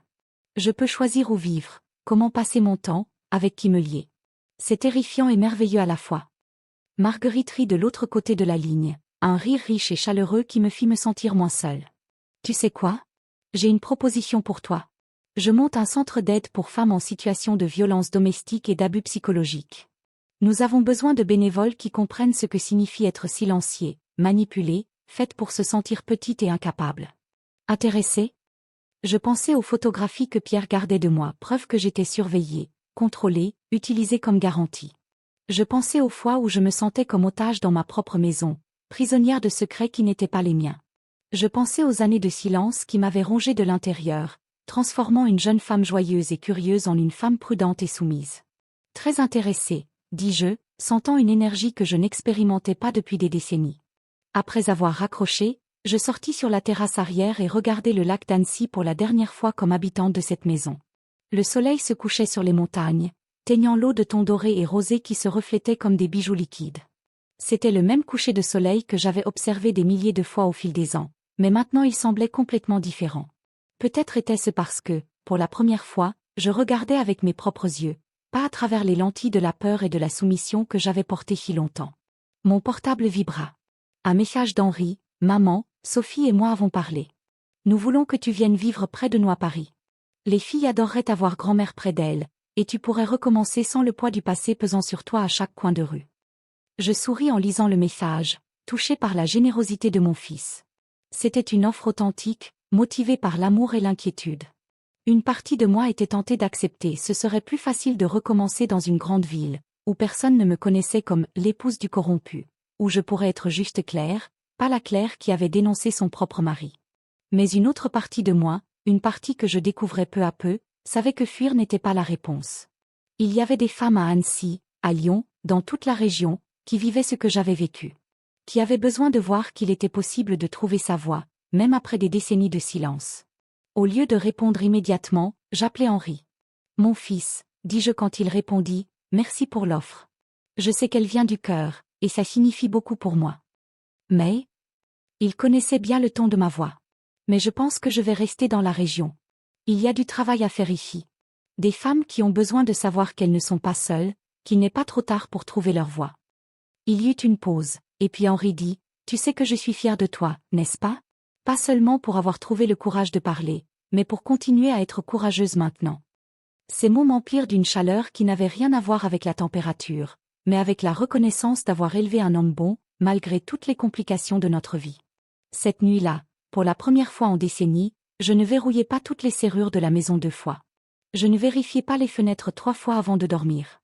Je peux choisir où vivre, comment passer mon temps, avec qui me lier. C'est terrifiant et merveilleux à la fois. Marguerite rit de l'autre côté de la ligne, un rire riche et chaleureux qui me fit me sentir moins seule. Tu sais quoi? J'ai une proposition pour toi. Je monte un centre d'aide pour femmes en situation de violence domestique et d'abus psychologiques. Nous avons besoin de bénévoles qui comprennent ce que signifie être silencié, manipulé, fait pour se sentir petite et incapable. Intéressée? Je pensais aux photographies que Pierre gardait de moi, preuve que j'étais surveillée, contrôlée, utilisée comme garantie. Je pensais aux fois où je me sentais comme otage dans ma propre maison, prisonnière de secrets qui n'étaient pas les miens. Je pensais aux années de silence qui m'avaient rongée de l'intérieur, transformant une jeune femme joyeuse et curieuse en une femme prudente et soumise. Très intéressée, dis-je, sentant une énergie que je n'expérimentais pas depuis des décennies. Après avoir raccroché, je sortis sur la terrasse arrière et regardai le lac d'Annecy pour la dernière fois comme habitante de cette maison. Le soleil se couchait sur les montagnes, teignant l'eau de tons dorés et rosés qui se reflétaient comme des bijoux liquides. C'était le même coucher de soleil que j'avais observé des milliers de fois au fil des ans, mais maintenant il semblait complètement différent. Peut-être était-ce parce que, pour la première fois, je regardais avec mes propres yeux, pas à travers les lentilles de la peur et de la soumission que j'avais portées si longtemps. Mon portable vibra. Un message d'Henri: Maman, Sophie et moi avons parlé. Nous voulons que tu viennes vivre près de nous à Paris. Les filles adoreraient avoir grand-mère près d'elles, et tu pourrais recommencer sans le poids du passé pesant sur toi à chaque coin de rue. Je souris en lisant le message, touché par la générosité de mon fils. C'était une offre authentique, motivée par l'amour et l'inquiétude. Une partie de moi était tentée d'accepter, ce serait plus facile de recommencer dans une grande ville, où personne ne me connaissait comme l'épouse du corrompu, où je pourrais être juste Claire, pas la Claire qui avait dénoncé son propre mari. Mais une autre partie de moi, une partie que je découvrais peu à peu, savait que fuir n'était pas la réponse. Il y avait des femmes à Annecy, à Lyon, dans toute la région, qui vivaient ce que j'avais vécu. Qui avaient besoin de voir qu'il était possible de trouver sa voie, même après des décennies de silence. Au lieu de répondre immédiatement, j'appelai Henri. Mon fils, dis-je quand il répondit, merci pour l'offre. Je sais qu'elle vient du cœur, et ça signifie beaucoup pour moi. Mais il connaissait bien le ton de ma voix. Mais je pense que je vais rester dans la région. Il y a du travail à faire ici. Des femmes qui ont besoin de savoir qu'elles ne sont pas seules, qu'il n'est pas trop tard pour trouver leur voie. Il y eut une pause, et puis Henri dit, tu sais que je suis fière de toi, n'est-ce pas? Pas seulement pour avoir trouvé le courage de parler, mais pour continuer à être courageuse maintenant. Ces mots m'emplirent d'une chaleur qui n'avait rien à voir avec la température, mais avec la reconnaissance d'avoir élevé un homme bon, malgré toutes les complications de notre vie. Cette nuit-là, pour la première fois en décennies, je ne verrouillais pas toutes les serrures de la maison 2 fois. Je ne vérifiais pas les fenêtres 3 fois avant de dormir.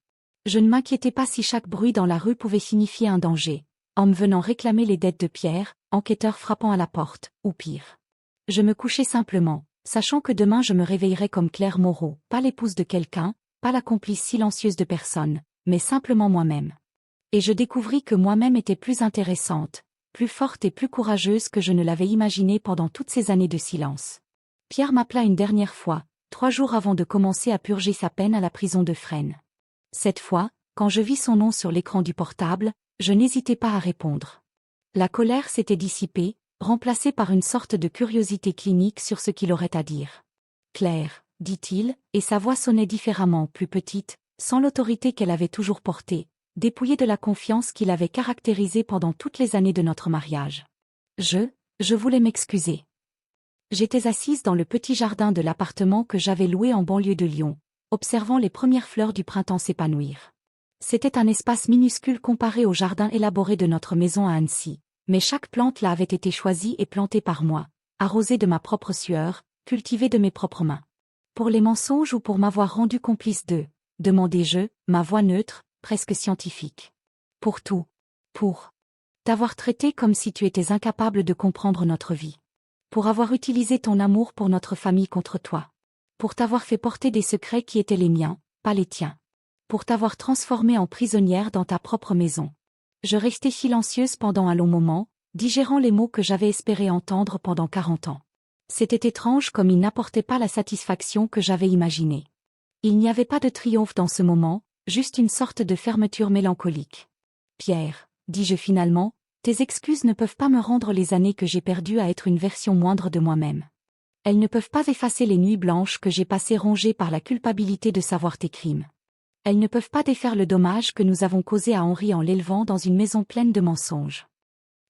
Je ne m'inquiétais pas si chaque bruit dans la rue pouvait signifier un danger, homme venant réclamer les dettes de Pierre, enquêteur frappant à la porte, ou pire. Je me couchais simplement, sachant que demain je me réveillerais comme Claire Moreau, pas l'épouse de quelqu'un, pas la complice silencieuse de personne, mais simplement moi-même. Et je découvris que moi-même était plus intéressante, plus forte et plus courageuse que je ne l'avais imaginé pendant toutes ces années de silence. Pierre m'appela une dernière fois, 3 jours avant de commencer à purger sa peine à la prison de Fresnes. Cette fois, quand je vis son nom sur l'écran du portable, je n'hésitais pas à répondre. La colère s'était dissipée, remplacée par une sorte de curiosité clinique sur ce qu'il aurait à dire. Claire, dit-il, et sa voix sonnait différemment, plus petite, sans l'autorité qu'elle avait toujours portée, dépouillée de la confiance qui l'avait caractérisée pendant toutes les années de notre mariage. Je voulais m'excuser. J'étais assise dans le petit jardin de l'appartement que j'avais loué en banlieue de Lyon, observant les premières fleurs du printemps s'épanouir. C'était un espace minuscule comparé au jardin élaboré de notre maison à Annecy, mais chaque plante là avait été choisie et plantée par moi, arrosée de ma propre sueur, cultivée de mes propres mains. Pour les mensonges ou pour m'avoir rendu complice d'eux, demandai-je, ma voix neutre, presque scientifique. Pour tout. Pour t'avoir traité comme si tu étais incapable de comprendre notre vie. Pour avoir utilisé ton amour pour notre famille contre toi. Pour t'avoir fait porter des secrets qui étaient les miens, pas les tiens. pour t'avoir transformée en prisonnière dans ta propre maison. Je restai silencieuse pendant un long moment, digérant les mots que j'avais espéré entendre pendant 40 ans. C'était étrange comme ils n'apportaient pas la satisfaction que j'avais imaginée. Il n'y avait pas de triomphe dans ce moment, juste une sorte de fermeture mélancolique. Pierre, dis-je finalement, tes excuses ne peuvent pas me rendre les années que j'ai perdues à être une version moindre de moi-même. Elles ne peuvent pas effacer les nuits blanches que j'ai passées rongées par la culpabilité de savoir tes crimes. Elles ne peuvent pas défaire le dommage que nous avons causé à Henri en l'élevant dans une maison pleine de mensonges.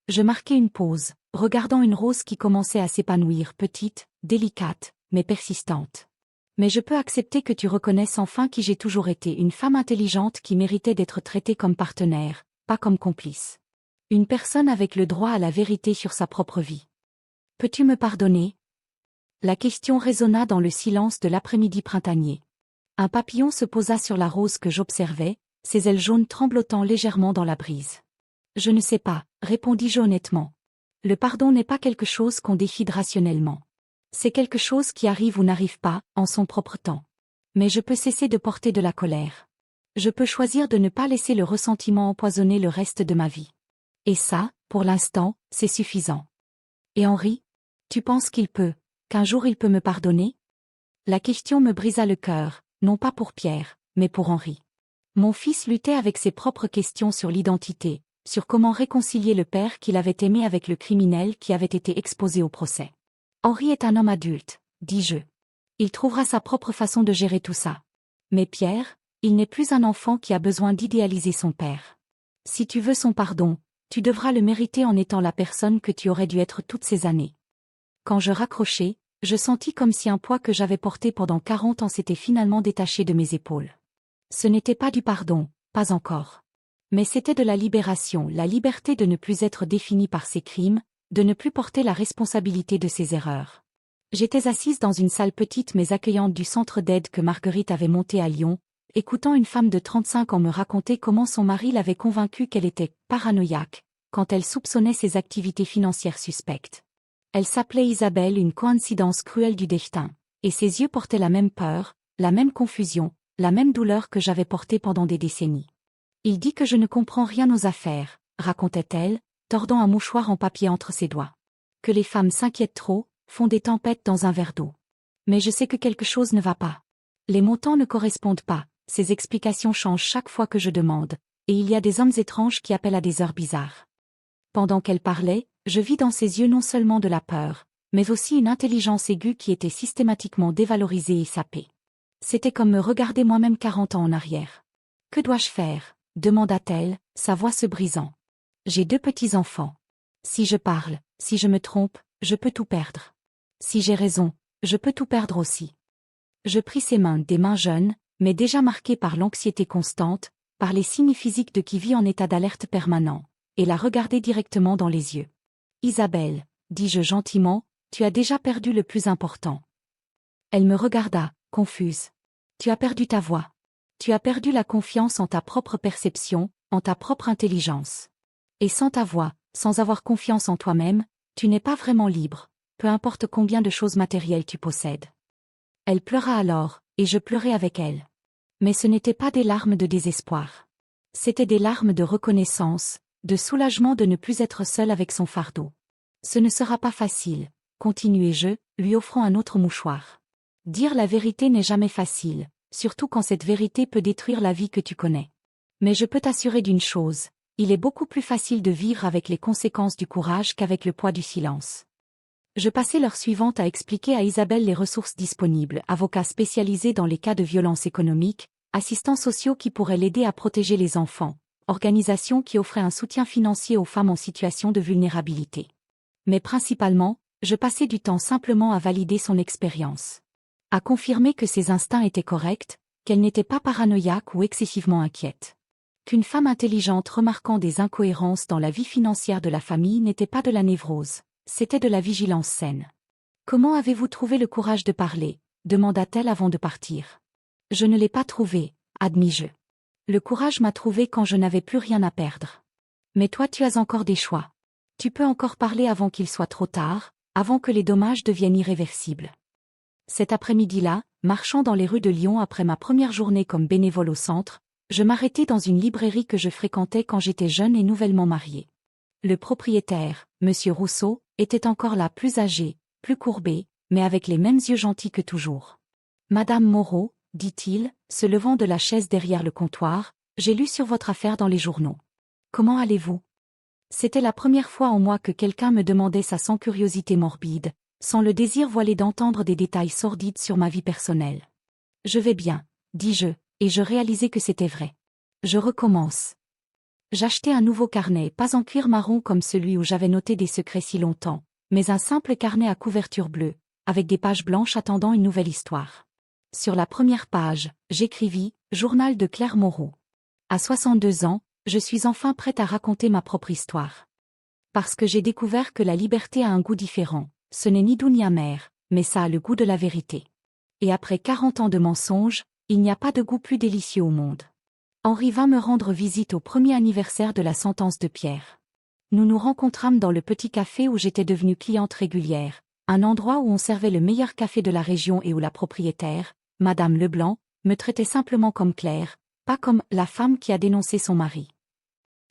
Je marquai une pause, regardant une rose qui commençait à s'épanouir, petite, délicate, mais persistante. Mais je peux accepter que tu reconnaisses enfin qui j'ai toujours été, une femme intelligente qui méritait d'être traitée comme partenaire, pas comme complice. Une personne avec le droit à la vérité sur sa propre vie. Peux-tu me pardonner ? La question résonna dans le silence de l'après-midi printanier. Un papillon se posa sur la rose que j'observais, ses ailes jaunes tremblotant légèrement dans la brise. Je ne sais pas, répondis-je honnêtement. Le pardon n'est pas quelque chose qu'on décide rationnellement. C'est quelque chose qui arrive ou n'arrive pas, en son propre temps. Mais je peux cesser de porter de la colère. Je peux choisir de ne pas laisser le ressentiment empoisonner le reste de ma vie. Et ça, pour l'instant, c'est suffisant. Et Henri ? Tu penses qu'un jour il peut me pardonner ? La question me brisa le cœur, non pas pour Pierre, mais pour Henri. Mon fils luttait avec ses propres questions sur l'identité, sur comment réconcilier le père qu'il avait aimé avec le criminel qui avait été exposé au procès. Henri est un homme adulte, dis-je. Il trouvera sa propre façon de gérer tout ça. Mais Pierre, il n'est plus un enfant qui a besoin d'idéaliser son père. Si tu veux son pardon, tu devras le mériter en étant la personne que tu aurais dû être toutes ces années. Quand je raccrochai, je sentis comme si un poids que j'avais porté pendant 40 ans s'était finalement détaché de mes épaules. Ce n'était pas du pardon, pas encore. Mais c'était de la libération, la liberté de ne plus être définie par ses crimes, de ne plus porter la responsabilité de ses erreurs. J'étais assise dans une salle petite mais accueillante du centre d'aide que Marguerite avait monté à Lyon, écoutant une femme de 35 ans me raconter comment son mari l'avait convaincue qu'elle était paranoïaque, quand elle soupçonnait ses activités financières suspectes. Elle s'appelait Isabelle, une coïncidence cruelle du destin, et ses yeux portaient la même peur, la même confusion, la même douleur que j'avais portée pendant des décennies. Il dit que je ne comprends rien aux affaires, racontait-elle, tordant un mouchoir en papier entre ses doigts. Que les femmes s'inquiètent trop, font des tempêtes dans un verre d'eau. Mais je sais que quelque chose ne va pas. Les montants ne correspondent pas, ses explications changent chaque fois que je demande, et il y a des hommes étranges qui appellent à des heures bizarres. Pendant qu'elle parlait, je vis dans ses yeux non seulement de la peur, mais aussi une intelligence aiguë qui était systématiquement dévalorisée et sapée. C'était comme me regarder moi-même 40 ans en arrière. « Que dois-je faire ?» demanda-t-elle, sa voix se brisant. « J'ai 2 petits-enfants. Si je parle, si je me trompe, je peux tout perdre. Si j'ai raison, je peux tout perdre aussi. » Je pris ses mains, des mains jeunes, mais déjà marquées par l'anxiété constante, par les signes physiques de qui vit en état d'alerte permanent, et la regardai directement dans les yeux. « Isabelle, dis-je gentiment, tu as déjà perdu le plus important. » Elle me regarda, confuse. « Tu as perdu ta voix. Tu as perdu la confiance en ta propre perception, en ta propre intelligence. Et sans ta voix, sans avoir confiance en toi-même, tu n'es pas vraiment libre, peu importe combien de choses matérielles tu possèdes. » Elle pleura alors, et je pleurai avec elle. Mais ce n'étaient pas des larmes de désespoir. C'étaient des larmes de reconnaissance, de soulagement de ne plus être seule avec son fardeau. « Ce ne sera pas facile, » continuai-je, lui offrant un autre mouchoir. « Dire la vérité n'est jamais facile, surtout quand cette vérité peut détruire la vie que tu connais. Mais je peux t'assurer d'une chose, il est beaucoup plus facile de vivre avec les conséquences du courage qu'avec le poids du silence. » Je passai l'heure suivante à expliquer à Isabelle les ressources disponibles, avocats spécialisés dans les cas de violence économique, assistants sociaux qui pourraient l'aider à protéger les enfants, organisations qui offraient un soutien financier aux femmes en situation de vulnérabilité. Mais principalement, je passais du temps simplement à valider son expérience. À confirmer que ses instincts étaient corrects, qu'elle n'était pas paranoïaque ou excessivement inquiète. Qu'une femme intelligente remarquant des incohérences dans la vie financière de la famille n'était pas de la névrose, c'était de la vigilance saine. « Comment avez-vous trouvé le courage de parler ?» demanda-t-elle avant de partir. « Je ne l'ai pas trouvé, admis-je. Le courage m'a trouvé quand je n'avais plus rien à perdre. Mais toi tu as encore des choix. Tu peux encore parler avant qu'il soit trop tard, avant que les dommages deviennent irréversibles. » Cet après-midi-là, marchant dans les rues de Lyon après ma première journée comme bénévole au centre, Je m'arrêtai dans une librairie que je fréquentais quand j'étais jeune et nouvellement mariée. Le propriétaire, Monsieur Rousseau, était encore là, plus âgé, plus courbé, mais avec les mêmes yeux gentils que toujours. Madame Moreau, dit-il, se levant de la chaise derrière le comptoir, j'ai lu sur votre affaire dans les journaux. Comment allez-vous? C'était la première fois en moi que quelqu'un me demandait ça sans curiosité morbide, sans le désir voilé d'entendre des détails sordides sur ma vie personnelle. Je vais bien, dis-je, et je réalisai que c'était vrai. Je recommence. J'achetai un nouveau carnet, pas en cuir marron comme celui où j'avais noté des secrets si longtemps, mais un simple carnet à couverture bleue, avec des pages blanches attendant une nouvelle histoire. Sur la première page, j'écrivis « Journal de Claire Moreau ». À 62 ans, je suis enfin prête à raconter ma propre histoire. Parce que j'ai découvert que la liberté a un goût différent, ce n'est ni doux ni amer, mais ça a le goût de la vérité. Et après 40 ans de mensonges, il n'y a pas de goût plus délicieux au monde. Henri vint me rendre visite au premier anniversaire de la sentence de Pierre. Nous nous rencontrâmes dans le petit café où j'étais devenue cliente régulière, un endroit où on servait le meilleur café de la région et où la propriétaire, Madame Leblanc, me traitait simplement comme Claire, pas comme la femme qui a dénoncé son mari.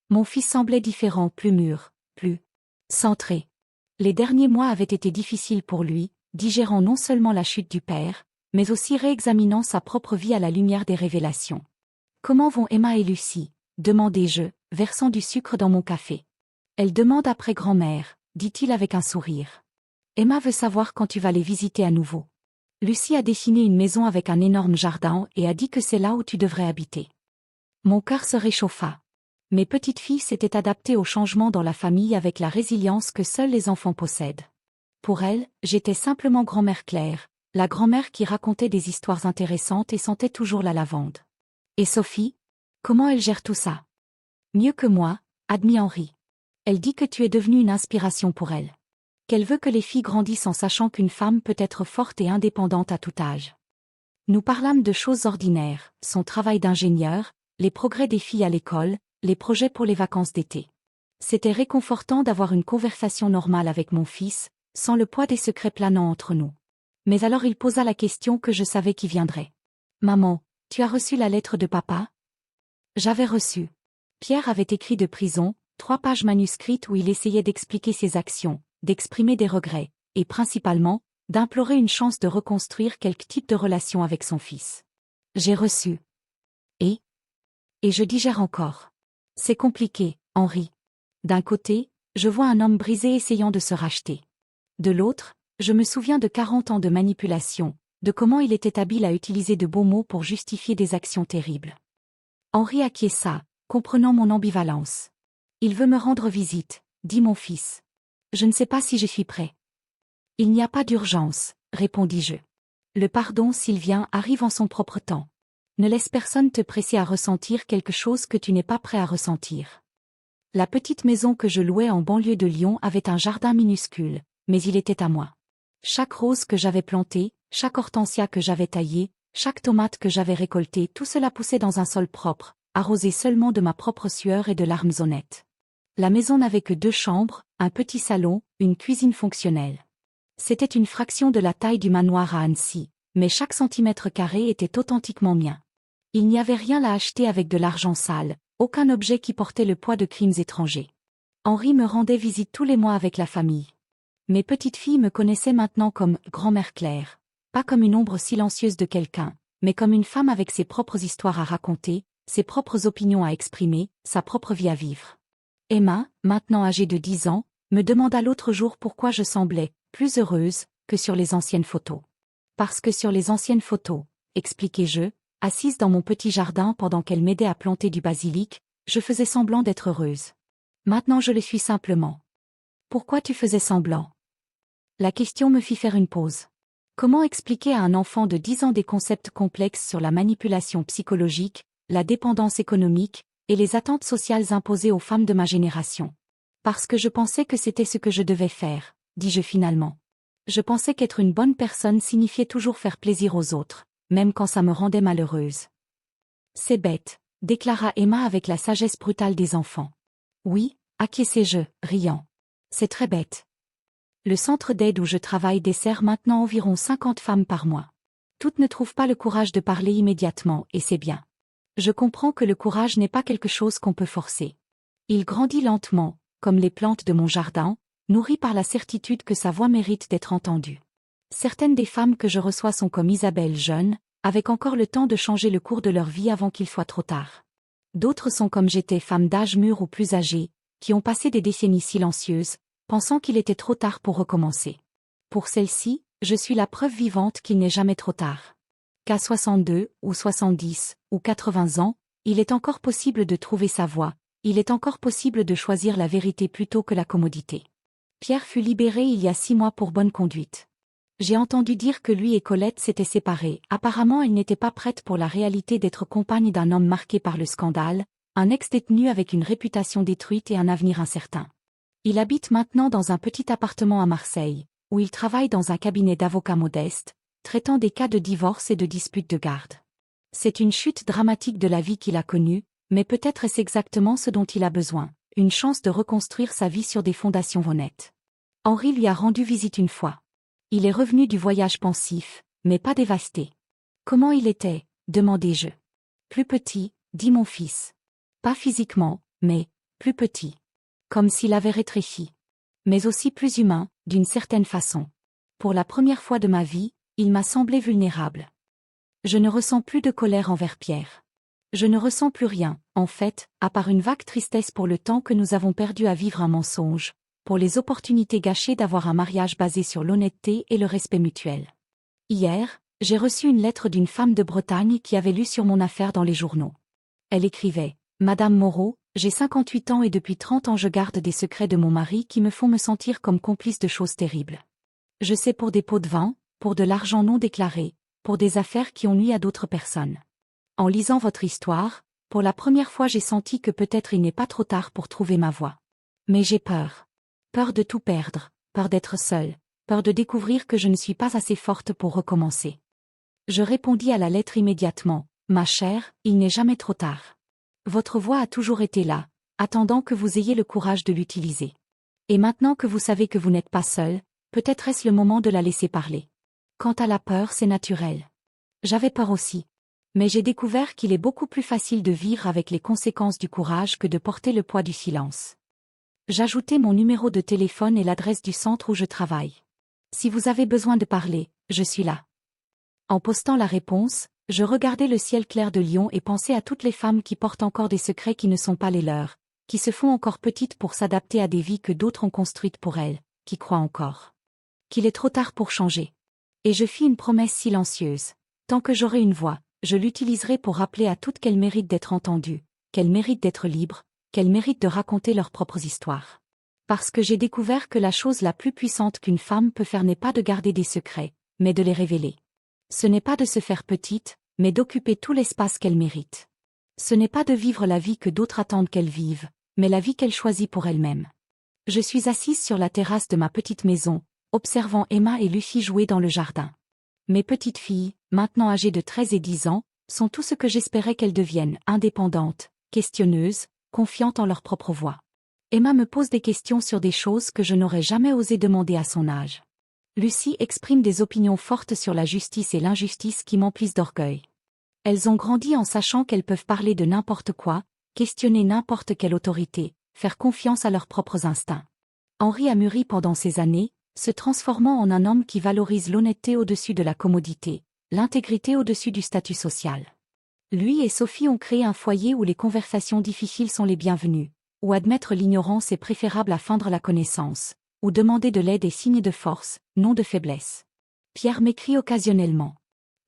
Mon fils semblait différent, plus mûr, plus centré. Les derniers mois avaient été difficiles pour lui, digérant non seulement la chute du père, mais aussi réexaminant sa propre vie à la lumière des révélations. « Comment vont Emma et Lucie ?» demandai-je, versant du sucre dans mon café. « Elle demande après grand-mère, » dit-il avec un sourire. « Emma veut savoir quand tu vas les visiter à nouveau. Lucie a dessiné une maison avec un énorme jardin et a dit que c'est là où tu devrais habiter. » Mon cœur se réchauffa. Mes petites filles s'étaient adaptées au changement dans la famille avec la résilience que seuls les enfants possèdent. Pour elles, j'étais simplement grand-mère Claire, la grand-mère qui racontait des histoires intéressantes et sentait toujours la lavande. Et Sophie? Comment elle gère tout ça? Mieux que moi, admit Henri. Elle dit que tu es devenue une inspiration pour elle. Qu'elle veut que les filles grandissent en sachant qu'une femme peut être forte et indépendante à tout âge. Nous parlâmes de choses ordinaires, son travail d'ingénieur, les progrès des filles à l'école, les projets pour les vacances d'été. C'était réconfortant d'avoir une conversation normale avec mon fils, sans le poids des secrets planant entre nous. Mais alors il posa la question que je savais qui viendrait. Maman, tu as reçu la lettre de papa? J'avais reçu. Pierre avait écrit de prison, 3 pages manuscrites où il essayait d'expliquer ses actions, d'exprimer des regrets, et principalement, d'implorer une chance de reconstruire quelque type de relation avec son fils. J'ai reçu. Et je digère encore. C'est compliqué, Henri. D'un côté, je vois un homme brisé essayant de se racheter. De l'autre, je me souviens de 40 ans de manipulation, de comment il était habile à utiliser de beaux mots pour justifier des actions terribles. Henri acquiesça, comprenant mon ambivalence. Il veut me rendre visite, dit mon fils. Je ne sais pas si je suis prêt. Il n'y a pas d'urgence, répondis-je. Le pardon, s'il vient, arrive en son propre temps. Ne laisse personne te presser à ressentir quelque chose que tu n'es pas prêt à ressentir. La petite maison que je louais en banlieue de Lyon avait un jardin minuscule, mais il était à moi. Chaque rose que j'avais plantée, chaque hortensia que j'avais taillée, chaque tomate que j'avais récoltée, tout cela poussait dans un sol propre, arrosé seulement de ma propre sueur et de larmes honnêtes. La maison n'avait que 2 chambres, un petit salon, une cuisine fonctionnelle. C'était une fraction de la taille du manoir à Annecy, mais chaque centimètre carré était authentiquement mien. Il n'y avait rien à acheter avec de l'argent sale, aucun objet qui portait le poids de crimes étrangers. Henri me rendait visite tous les mois avec la famille. Mes petites filles me connaissaient maintenant comme grand-mère Claire, pas comme une ombre silencieuse de quelqu'un, mais comme une femme avec ses propres histoires à raconter, ses propres opinions à exprimer, sa propre vie à vivre. Emma, maintenant âgée de 10 ans, me demanda l'autre jour pourquoi je semblais plus heureuse que sur les anciennes photos. Parce que sur les anciennes photos, expliquai-je, assise dans mon petit jardin pendant qu'elle m'aidait à planter du basilic, je faisais semblant d'être heureuse. Maintenant je le suis simplement. Pourquoi tu faisais semblant? La question me fit faire une pause. Comment expliquer à un enfant de 10 ans des concepts complexes sur la manipulation psychologique, la dépendance économique, et les attentes sociales imposées aux femmes de ma génération? Parce que je pensais que c'était ce que je devais faire, dis-je finalement. Je pensais qu'être une bonne personne signifiait toujours faire plaisir aux autres, même quand ça me rendait malheureuse. C'est bête, déclara Emma avec la sagesse brutale des enfants. Oui, acquiesçai-je, riant. C'est très bête. Le centre d'aide où je travaille dessert maintenant environ 50 femmes par mois. Toutes ne trouvent pas le courage de parler immédiatement, et c'est bien. Je comprends que le courage n'est pas quelque chose qu'on peut forcer. Il grandit lentement, comme les plantes de mon jardin, nourri par la certitude que sa voix mérite d'être entendue. Certaines des femmes que je reçois sont comme Isabelle jeune, avec encore le temps de changer le cours de leur vie avant qu'il soit trop tard. D'autres sont comme j'étais, femmes d'âge mûr ou plus âgées, qui ont passé des décennies silencieuses, pensant qu'il était trop tard pour recommencer. Pour celles-ci, je suis la preuve vivante qu'il n'est jamais trop tard. Qu'à 62, ou 70, ou 80 ans, il est encore possible de trouver sa voie, il est encore possible de choisir la vérité plutôt que la commodité. Pierre fut libéré il y a 6 mois pour bonne conduite. J'ai entendu dire que lui et Colette s'étaient séparés. Apparemment, elle n'était pas prête pour la réalité d'être compagne d'un homme marqué par le scandale, un ex-détenu avec une réputation détruite et un avenir incertain. Il habite maintenant dans un petit appartement à Marseille, où il travaille dans un cabinet d'avocats modeste, traitant des cas de divorce et de disputes de garde. C'est une chute dramatique de la vie qu'il a connue, mais peut-être est-ce exactement ce dont il a besoin, une chance de reconstruire sa vie sur des fondations honnêtes. Henri lui a rendu visite une fois. Il est revenu du voyage pensif, mais pas dévasté. Comment il était, demandai-je. Plus petit, dit mon fils. Pas physiquement, mais plus petit. Comme s'il avait rétréci. Mais aussi plus humain, d'une certaine façon. Pour la première fois de ma vie, il m'a semblé vulnérable. Je ne ressens plus de colère envers Pierre. Je ne ressens plus rien, en fait, à part une vague tristesse pour le temps que nous avons perdu à vivre un mensonge, pour les opportunités gâchées d'avoir un mariage basé sur l'honnêteté et le respect mutuel. Hier, j'ai reçu une lettre d'une femme de Bretagne qui avait lu sur mon affaire dans les journaux. Elle écrivait « Madame Moreau, j'ai 58 ans et depuis 30 ans je garde des secrets de mon mari qui me font me sentir comme complice de choses terribles. Je sais pour des pots de vin, pour de l'argent non déclaré, pour des affaires qui ont nui à d'autres personnes. En lisant votre histoire, pour la première fois j'ai senti que peut-être il n'est pas trop tard pour trouver ma voie. Mais j'ai peur. Peur de tout perdre, peur d'être seule, peur de découvrir que je ne suis pas assez forte pour recommencer. Je répondis à la lettre immédiatement, « Ma chère, il n'est jamais trop tard. Votre voix a toujours été là, attendant que vous ayez le courage de l'utiliser. Et maintenant que vous savez que vous n'êtes pas seule, peut-être est-ce le moment de la laisser parler. Quant à la peur, c'est naturel. J'avais peur aussi. Mais j'ai découvert qu'il est beaucoup plus facile de vivre avec les conséquences du courage que de porter le poids du silence. J'ajoutais mon numéro de téléphone et l'adresse du centre où je travaille. Si vous avez besoin de parler, je suis là. En postant la réponse, je regardais le ciel clair de Lyon et pensais à toutes les femmes qui portent encore des secrets qui ne sont pas les leurs, qui se font encore petites pour s'adapter à des vies que d'autres ont construites pour elles, qui croient encore qu'il est trop tard pour changer. Et je fis une promesse silencieuse. Tant que j'aurai une voix, je l'utiliserai pour rappeler à toutes qu'elles méritent d'être entendues, qu'elles méritent d'être libres, qu'elles méritent de raconter leurs propres histoires. Parce que j'ai découvert que la chose la plus puissante qu'une femme peut faire n'est pas de garder des secrets, mais de les révéler. Ce n'est pas de se faire petite, mais d'occuper tout l'espace qu'elle mérite. Ce n'est pas de vivre la vie que d'autres attendent qu'elle vive, mais la vie qu'elle choisit pour elle-même. Je suis assise sur la terrasse de ma petite maison, observant Emma et Lucie jouer dans le jardin. Mes petites filles, maintenant âgées de 13 et 10 ans, sont tout ce que j'espérais qu'elles deviennent, indépendantes, questionneuses, confiantes en leur propre voix. Emma me pose des questions sur des choses que je n'aurais jamais osé demander à son âge. Lucie exprime des opinions fortes sur la justice et l'injustice qui m'emplissent d'orgueil. Elles ont grandi en sachant qu'elles peuvent parler de n'importe quoi, questionner n'importe quelle autorité, faire confiance à leurs propres instincts. Henri a mûri pendant ces années, se transformant en un homme qui valorise l'honnêteté au-dessus de la commodité, l'intégrité au-dessus du statut social. Lui et Sophie ont créé un foyer où les conversations difficiles sont les bienvenues, où admettre l'ignorance est préférable à feindre la connaissance, où demander de l'aide est signe de force, non de faiblesse. Pierre m'écrit occasionnellement.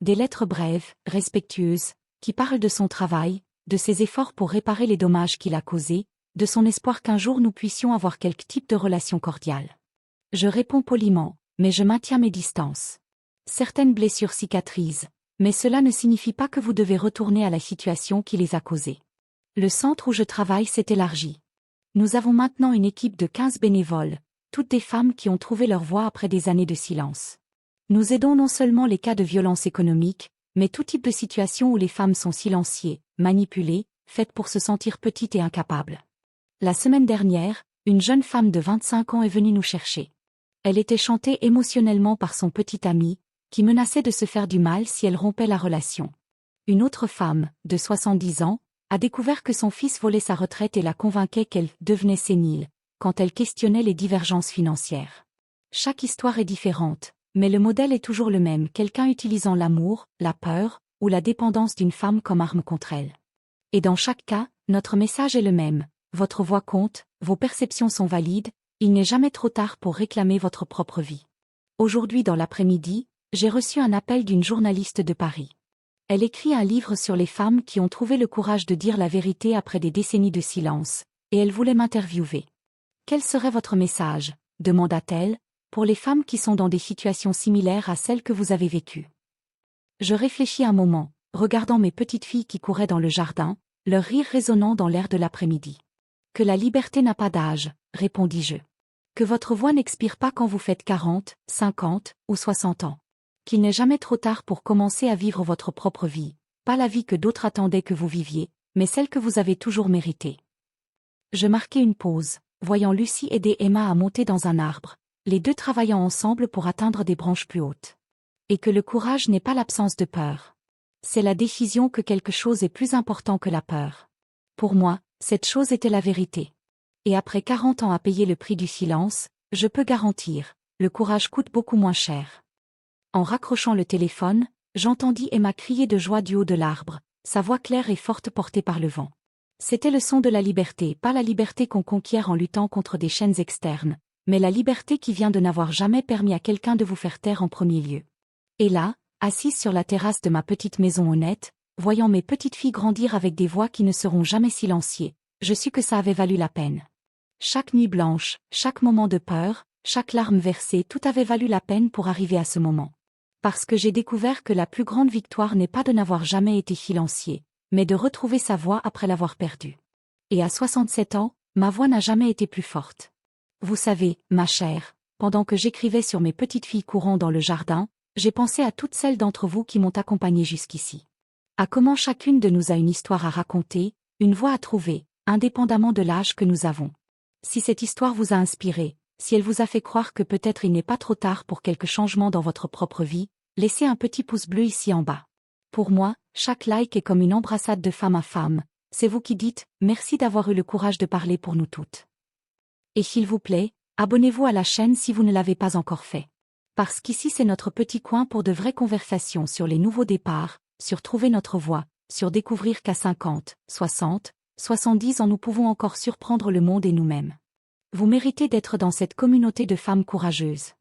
Des lettres brèves, respectueuses, qui parlent de son travail, de ses efforts pour réparer les dommages qu'il a causés, de son espoir qu'un jour nous puissions avoir quelque type de relation cordiale. Je réponds poliment, mais je maintiens mes distances. Certaines blessures cicatrisent, mais cela ne signifie pas que vous devez retourner à la situation qui les a causées. Le centre où je travaille s'est élargi. Nous avons maintenant une équipe de 15 bénévoles, toutes des femmes qui ont trouvé leur voie après des années de silence. Nous aidons non seulement les cas de violence économique, mais tout type de situation où les femmes sont silenciées, manipulées, faites pour se sentir petites et incapables. La semaine dernière, une jeune femme de 25 ans est venue nous chercher. Elle était chantée émotionnellement par son petit ami, qui menaçait de se faire du mal si elle rompait la relation. Une autre femme, de 70 ans, a découvert que son fils volait sa retraite et la convainquait qu'elle devenait sénile, quand elle questionnait les divergences financières. Chaque histoire est différente, mais le modèle est toujours le même, quelqu'un utilisant l'amour, la peur, ou la dépendance d'une femme comme arme contre elle. Et dans chaque cas, notre message est le même, votre voix compte, vos perceptions sont valides, il n'est jamais trop tard pour réclamer votre propre vie. Aujourd'hui dans l'après-midi, j'ai reçu un appel d'une journaliste de Paris. Elle écrit un livre sur les femmes qui ont trouvé le courage de dire la vérité après des décennies de silence, et elle voulait m'interviewer. Quel serait votre message, demanda-t-elle, pour les femmes qui sont dans des situations similaires à celles que vous avez vécues? Je réfléchis un moment, regardant mes petites filles qui couraient dans le jardin, leur rire résonnant dans l'air de l'après-midi. Que la liberté n'a pas d'âge, répondis-je. Que votre voix n'expire pas quand vous faites 40, 50 ou 60 ans. Qu'il n'est jamais trop tard pour commencer à vivre votre propre vie, pas la vie que d'autres attendaient que vous viviez, mais celle que vous avez toujours méritée. Je marquai une pause, voyant Lucie aider Emma à monter dans un arbre, les deux travaillant ensemble pour atteindre des branches plus hautes. Et que le courage n'est pas l'absence de peur. C'est la décision que quelque chose est plus important que la peur. Pour moi, cette chose était la vérité. Et après 40 ans à payer le prix du silence, je peux garantir, le courage coûte beaucoup moins cher. En raccrochant le téléphone, j'entendis Emma crier de joie du haut de l'arbre, sa voix claire et forte portée par le vent. C'était le son de la liberté, pas la liberté qu'on conquiert en luttant contre des chaînes externes, mais la liberté qui vient de n'avoir jamais permis à quelqu'un de vous faire taire en premier lieu. Et là, assise sur la terrasse de ma petite maison honnête, voyant mes petites filles grandir avec des voix qui ne seront jamais silenciées, je sus que ça avait valu la peine. Chaque nuit blanche, chaque moment de peur, chaque larme versée, tout avait valu la peine pour arriver à ce moment. Parce que j'ai découvert que la plus grande victoire n'est pas de n'avoir jamais été silenciée, mais de retrouver sa voix après l'avoir perdue. Et à 67 ans, ma voix n'a jamais été plus forte. Vous savez, ma chère, pendant que j'écrivais sur mes petites filles courant dans le jardin, j'ai pensé à toutes celles d'entre vous qui m'ont accompagnée jusqu'ici. À comment chacune de nous a une histoire à raconter, une voix à trouver, indépendamment de l'âge que nous avons. Si cette histoire vous a inspiré, si elle vous a fait croire que peut-être il n'est pas trop tard pour quelque changement dans votre propre vie, laissez un petit pouce bleu ici en bas. Pour moi, chaque like est comme une embrassade de femme à femme, c'est vous qui dites « merci d'avoir eu le courage de parler pour nous toutes ». Et s'il vous plaît, abonnez-vous à la chaîne si vous ne l'avez pas encore fait. Parce qu'ici c'est notre petit coin pour de vraies conversations sur les nouveaux départs, sur trouver notre voie, sur découvrir qu'à 50, 60, 70 ans nous pouvons encore surprendre le monde et nous-mêmes. Vous méritez d'être dans cette communauté de femmes courageuses.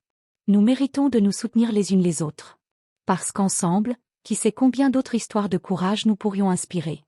Nous méritons de nous soutenir les unes les autres. Parce qu'ensemble, qui sait combien d'autres histoires de courage nous pourrions inspirer.